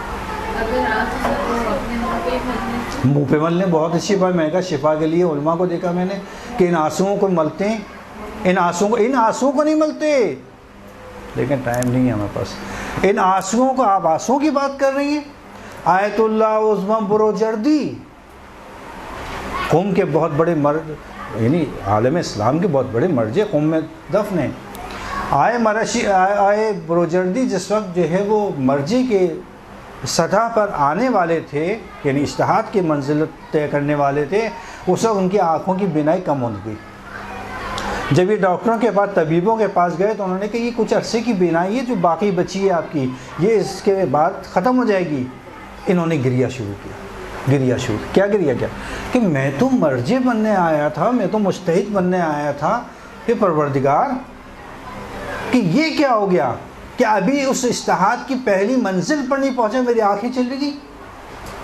Speaker 1: منہ پہ ملنے، بہت اچھی بات۔ میں نے کہا شفا کے لیے علماء کو دیکھا میں نے کہ ان آنسوؤں کو ملتے ہیں، ان آنسوؤں کو نہیں ملتے، لیکن ٹائم نہیں ہے ہمارے پاس۔ ان آنسوؤں کو، آپ آنسوؤں کی بات کر رہی ہیں؟ آیت اللہ عظمہ بروجردی قوم کے بہت بڑے مرد، یعنی عالم اسلام کے بہت بڑے مرجع قوم میں دفن ہیں۔ آئے بروجردی جس وقت جو ہے وہ مرجع کے سطح پر آنے والے تھے، یعنی اجتہاد کی منزلت طے کرنے والے تھے، اس وقت ان کی آنکھوں کی بینائی کم ہو گئی۔ جب یہ ڈاکٹروں کے پاس، طبیبوں کے پاس گئے تو انہوں نے کہا یہ کچھ عرصے کی بینائی ہے جو باقی بچی ہے آپ کی، یہ اس کے بعد ختم ہو جائے گی۔ انہوں نے گریا شروع کیا کہ میں تو مرجع بننے آیا تھا، میں تو مجتہد بننے آیا تھا، یہ پروردگار کہ یہ کیا ہو گیا کہ ابھی اس اجتہاد کی پہلی منزل پر نہیں پہنچے، میری آنکھیں چلی گئی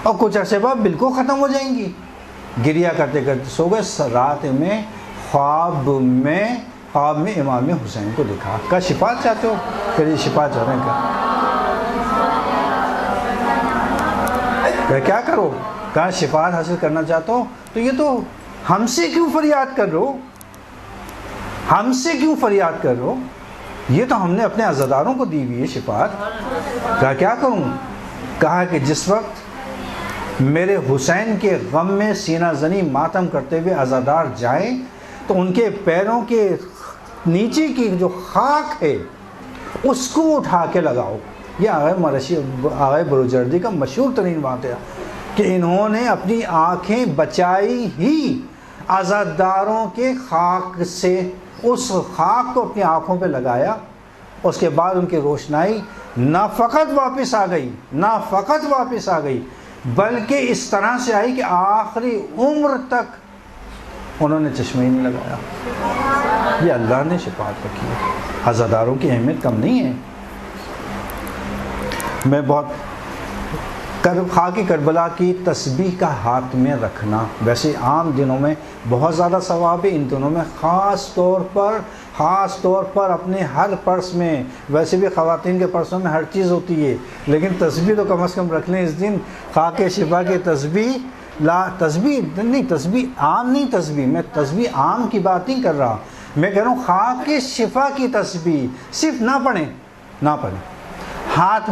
Speaker 1: اور کچھ عرصے بعد بالکل ختم ہو جائیں گی۔ گریا کرتے کرتے سو گئے۔ رات میں خواب میں امام حسین کو دیکھا، کہا شفاعت چاہتے ہو؟ کہ یہ شفاعت چاہ رہے ہیں۔ کیا کرو؟ کہا شفاعت حاصل کرنا چاہتا ہو تو یہ تو ہم سے کیوں فریاد کر رہے ہو؟ یہ تو ہم نے اپنے عزاداروں کو دی ہوئی ہے شفاعت۔ کہا کیا کروں؟ کہا کہ جس وقت میرے حسین کے غم میں سینہ زنی ماتم کرتے ہوئے عزادار جائیں تو ان کے پیروں کے نیچے کی جو خاک ہے اس کو اٹھا کے لگاؤ۔ یہ آغا بروجردی کا مشہور ترین بات ہے کہ انہوں نے اپنی آنکھیں بچائی ہی عزاداروں کے خاک سے، اس خاک کو اپنی آنکھوں پہ لگایا۔ اس کے بعد ان کی روشنائی نہ فقط واپس آ گئی بلکہ اس طرح سے آئی کہ آخری عمر تک انہوں نے چشمہ ہی نہیں لگایا۔ یہ اللہ نے شفاعت رکھی ہے، عزاداروں کی اہمیت کم نہیں ہے۔ میں بہت خاک کربلا کی تسبیح کا ہاتھ میں رکھنا ویسے عام دنوں میں بہت زیادہ ثواب ہے، ان دنوں میں خاص طور پر اپنے ہر پرس میں، ویسے بھی خواتین کے پرسوں میں ہر چیز ہوتی ہے، لیکن تسبیح تو کم از کم رکھ لیں اس دن، خاک شفا کی تسبیح عام نہیں، میں تسبیح عام کی بات نہیں کر رہا، میں کہہ رہا ہوں خاک شفا کی تسبیح صرف نہ پڑھیں، ہاتھ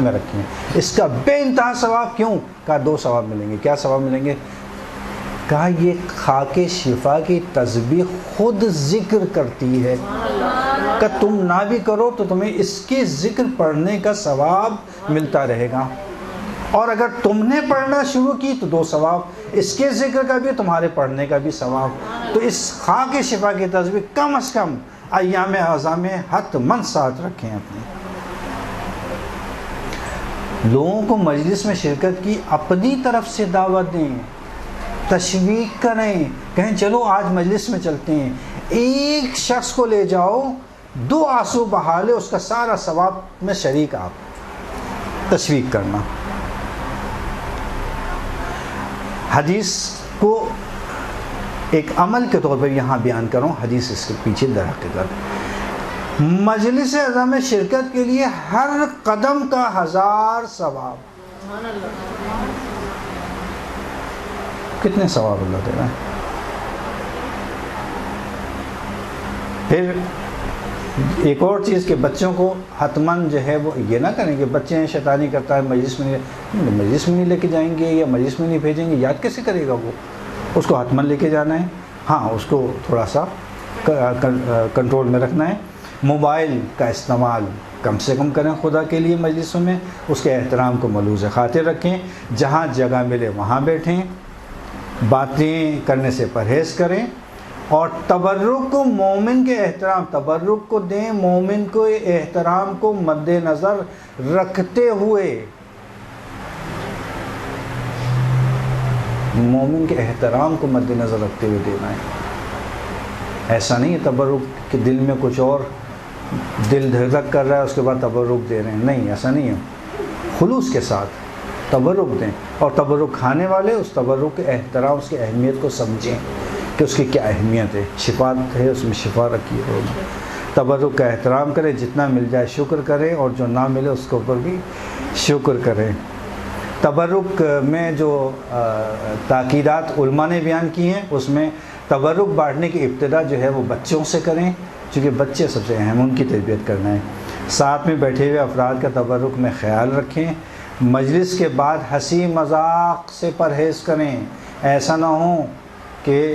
Speaker 1: میں رکھیں، اس کا بے انتہا ثواب کیوں؟ کہا 2 ثواب ملیں گے۔ کیا ثواب ملیں گے؟ کہا یہ خاک شفا کی تسبیح خود ذکر کرتی ہے کہ تم نہ بھی کرو تو تمہیں اس کے ذکر پڑھنے کا ثواب ملتا رہے گا، اور اگر تم نے پڑھنا شروع کی تو 2 ثواب، اس کے ذکر کا بھی تمہارے پڑھنے کا بھی ثواب۔ تو اس خاک شفا کی تسبیح کم از کم ایام اعظام میں حتماً ساتھ رکھیں اپنے۔ لوگوں کو مجلس میں شرکت کی اپنی طرف سے دعوت دیں، تشویق کریں، کہیں چلو آج مجلس میں چلتے ہیں، ایک شخص کو لے جاؤ 2 آنسو بہا لے، اس کا سارا ثواب میں شریک آپ، تشویق کرنا۔ حدیث کو ایک عمل کے طور پر یہاں بیان کروں، حدیث اس کے پیچھے در حقیقت مجلس اعظم میں شرکت کے لیے ہر قدم کا 1000 ثواب۔ کتنے ثواب اللہ دے رہا ہے؟ پھر ایک اور چیز کہ بچوں کو حتماً جو ہے وہ یہ نہ کریں کہ بچے ہیں شیطانی کرتا ہے مجلس میں نہیں لے کے جائیں گے یا مجلس میں نہیں بھیجیں گے، یاد کیسے کرے گا وہ؟ اس کو حتماً لے کے جانا ہے، ہاں اس کو تھوڑا سا کنٹرول میں رکھنا ہے۔ موبائل کا استعمال کم سے کم کریں خدا کے لیے مجلسوں میں، اس کے احترام کو ملحوظ خاطر رکھیں، جہاں جگہ ملے وہاں بیٹھیں، باتیں کرنے سے پرہیز کریں، اور تبرک کو مومن کے احترام، تبرک کو دیں مومن کو احترام کو مد نظر رکھتے ہوئے، مومن کے احترام کو مد نظر رکھتے ہوئے دینا ہے۔ ایسا نہیں ہے تبرک کہ دل میں کچھ اور دل دھڑک کر رہا ہے اس کے بعد تبرک دے رہے ہیں، نہیں ایسا نہیں ہے، خلوص کے ساتھ تبرک دیں، اور تبرک کھانے والے اس تبرک کے احترام، اس کی اہمیت کو سمجھیں کہ اس کی کیا اہمیت ہے، شفا ہے اس میں شفا رکھی ہے، تبرک کا احترام کریں، جتنا مل جائے شکر کریں، اور جو نہ ملے اس کے اوپر بھی شکر کریں۔ تبرک میں جو تاکیدات علماء نے بیان کی ہیں، اس میں تبرک بانٹنے کی ابتدا جو ہے وہ بچوں سے کریں، چونکہ بچے سب سے اہم، ان کی تربیت کرنا ہے۔ ساتھ میں بیٹھے ہوئے افراد کا تبرک میں خیال رکھیں، مجلس کے بعد ہنسی مذاق سے پرہیز کریں، ایسا نہ ہو کہ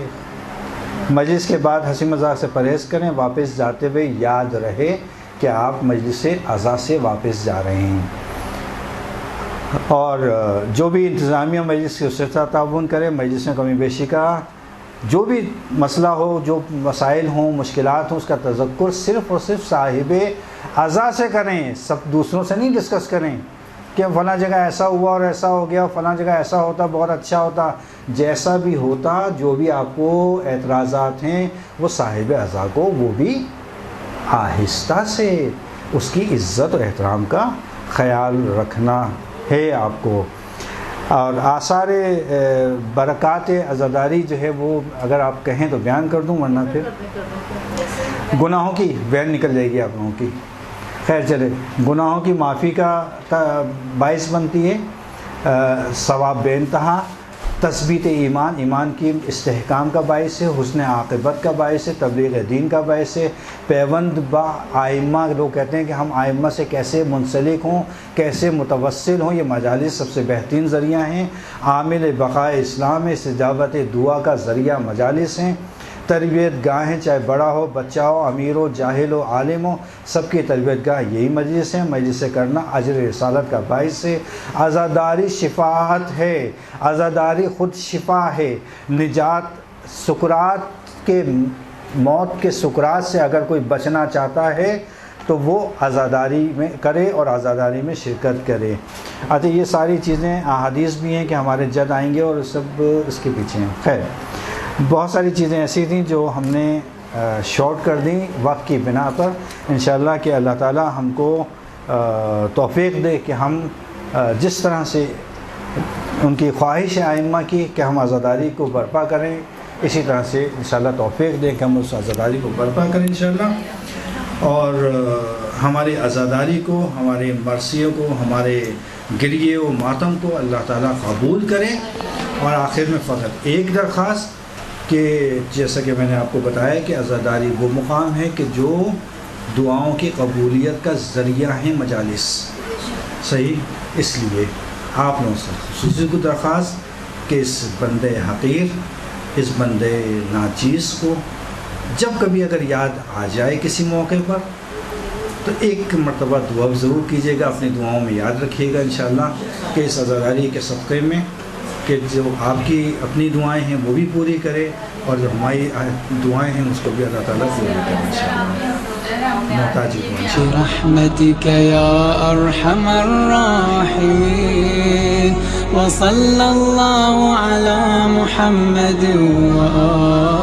Speaker 1: مجلس کے بعد ہنسی مذاق سے پرہیز کریں، واپس جاتے ہوئے یاد رہے کہ آپ مجلس عزا سے واپس جا رہے ہیں، اور جو بھی انتظامیہ مجلس کے اس سے تعاون کرے، مجلس میں کمی بیشی کا جو بھی مسئلہ ہو، جو مسائل ہوں، مشکلات ہوں، اس کا تذکر صرف اور صرف صاحب عزا سے کریں، سب دوسروں سے نہیں ڈسکس کریں کہ فلاں جگہ ایسا ہوا اور ایسا ہو گیا، فلاں جگہ ایسا ہوتا بہت اچھا ہوتا، جیسا بھی ہوتا، جو بھی آپ کو اعتراضات ہیں وہ صاحب عزا کو وہ بھی آہستہ سے اس کی عزت و احترام کا خیال رکھنا ہے آپ کو۔ اور آثار برکات عزاداری جو ہے وہ اگر آپ کہیں تو بیان کر دوں، ورنہ پھر گناہوں کی وین نکل جائے گی آپ لوگوں کی۔ خیر چلے، گناہوں کی معافی کا باعث بنتی ہے، ثواب بے انتہا، تثبیت ایمان، ایمان کی استحکام کا باعث ہے، حسن عاقبت کا باعث ہے، تبلیغ دین کا باعث ہے، پیوند با آئمہ، لوگ کہتے ہیں کہ ہم آئمہ سے کیسے منسلک ہوں، کیسے متوسل ہوں، یہ مجالس سب سے بہترین ذریعہ ہیں، عامل بقائے اسلام ہے، استجابت دعا کا ذریعہ مجالس ہیں، تربیت گاہیں، چاہے بڑا ہو بچہ ہو، امیر ہو جاہل ہو عالم ہو، سب کی تربیت گاہ یہی مجلس ہے، مجلس سے کرنا اجر رسالت کا باعث ہے، عزاداری شفاعت ہے، عزاداری خود شفا ہے، نجات سکرات کے، موت کے سکرات سے اگر کوئی بچنا چاہتا ہے تو وہ عزاداری میں کرے اور عزاداری میں شرکت کرے۔ اچھا، یہ ساری چیزیں احادیث بھی ہیں کہ ہمارے جد آئیں گے اور سب اس کے پیچھے ہیں۔ خیر، بہت ساری چیزیں ایسی تھیں جو ہم نے شارٹ کر دیں وقت کی بنا پر، انشاءاللہ کہ اللہ تعالی ہم کو توفیق دے کہ ہم جس طرح سے ان کی خواہش ہے ائمہ کی کہ ہم عزاداری کو برپا کریں، اسی طرح سے انشاءاللہ توفیق دیں کہ ہم اس عزاداری کو برپا کریں انشاءاللہ، اور ہماری عزاداری کو، ہمارے مرثیوں کو، ہمارے گریے و ماتم کو اللہ تعالیٰ قبول کریں۔ اور آخر میں فقط ایک درخواست کہ جیسا کہ میں نے آپ کو بتایا کہ عزاداری وہ مقام ہے کہ جو دعاؤں کی قبولیت کا ذریعہ ہے مجالس، صحیح، اس لیے آپ لوگوں سے خصوصی کو درخواست کہ اس بندے حقیر، اس بندے ناچیز کو جب کبھی اگر یاد آ جائے کسی موقع پر تو ایک مرتبہ دعا ضرور کیجیے گا، اپنی دعاؤں میں یاد رکھیے گا انشاءاللہ کہ اس عزاداری کے صدقے میں کہ جو آپ کی اپنی دعائیں ہیں وہ بھی پوری کرے، اور جو ہماری دعائیں ہیں اس کو بھی اللہ تعالیٰ پوری کرے انشاءاللہ۔ محتاجی
Speaker 3: برحمتك يا أرحم الراحمين، وصلى الله على محمد وآله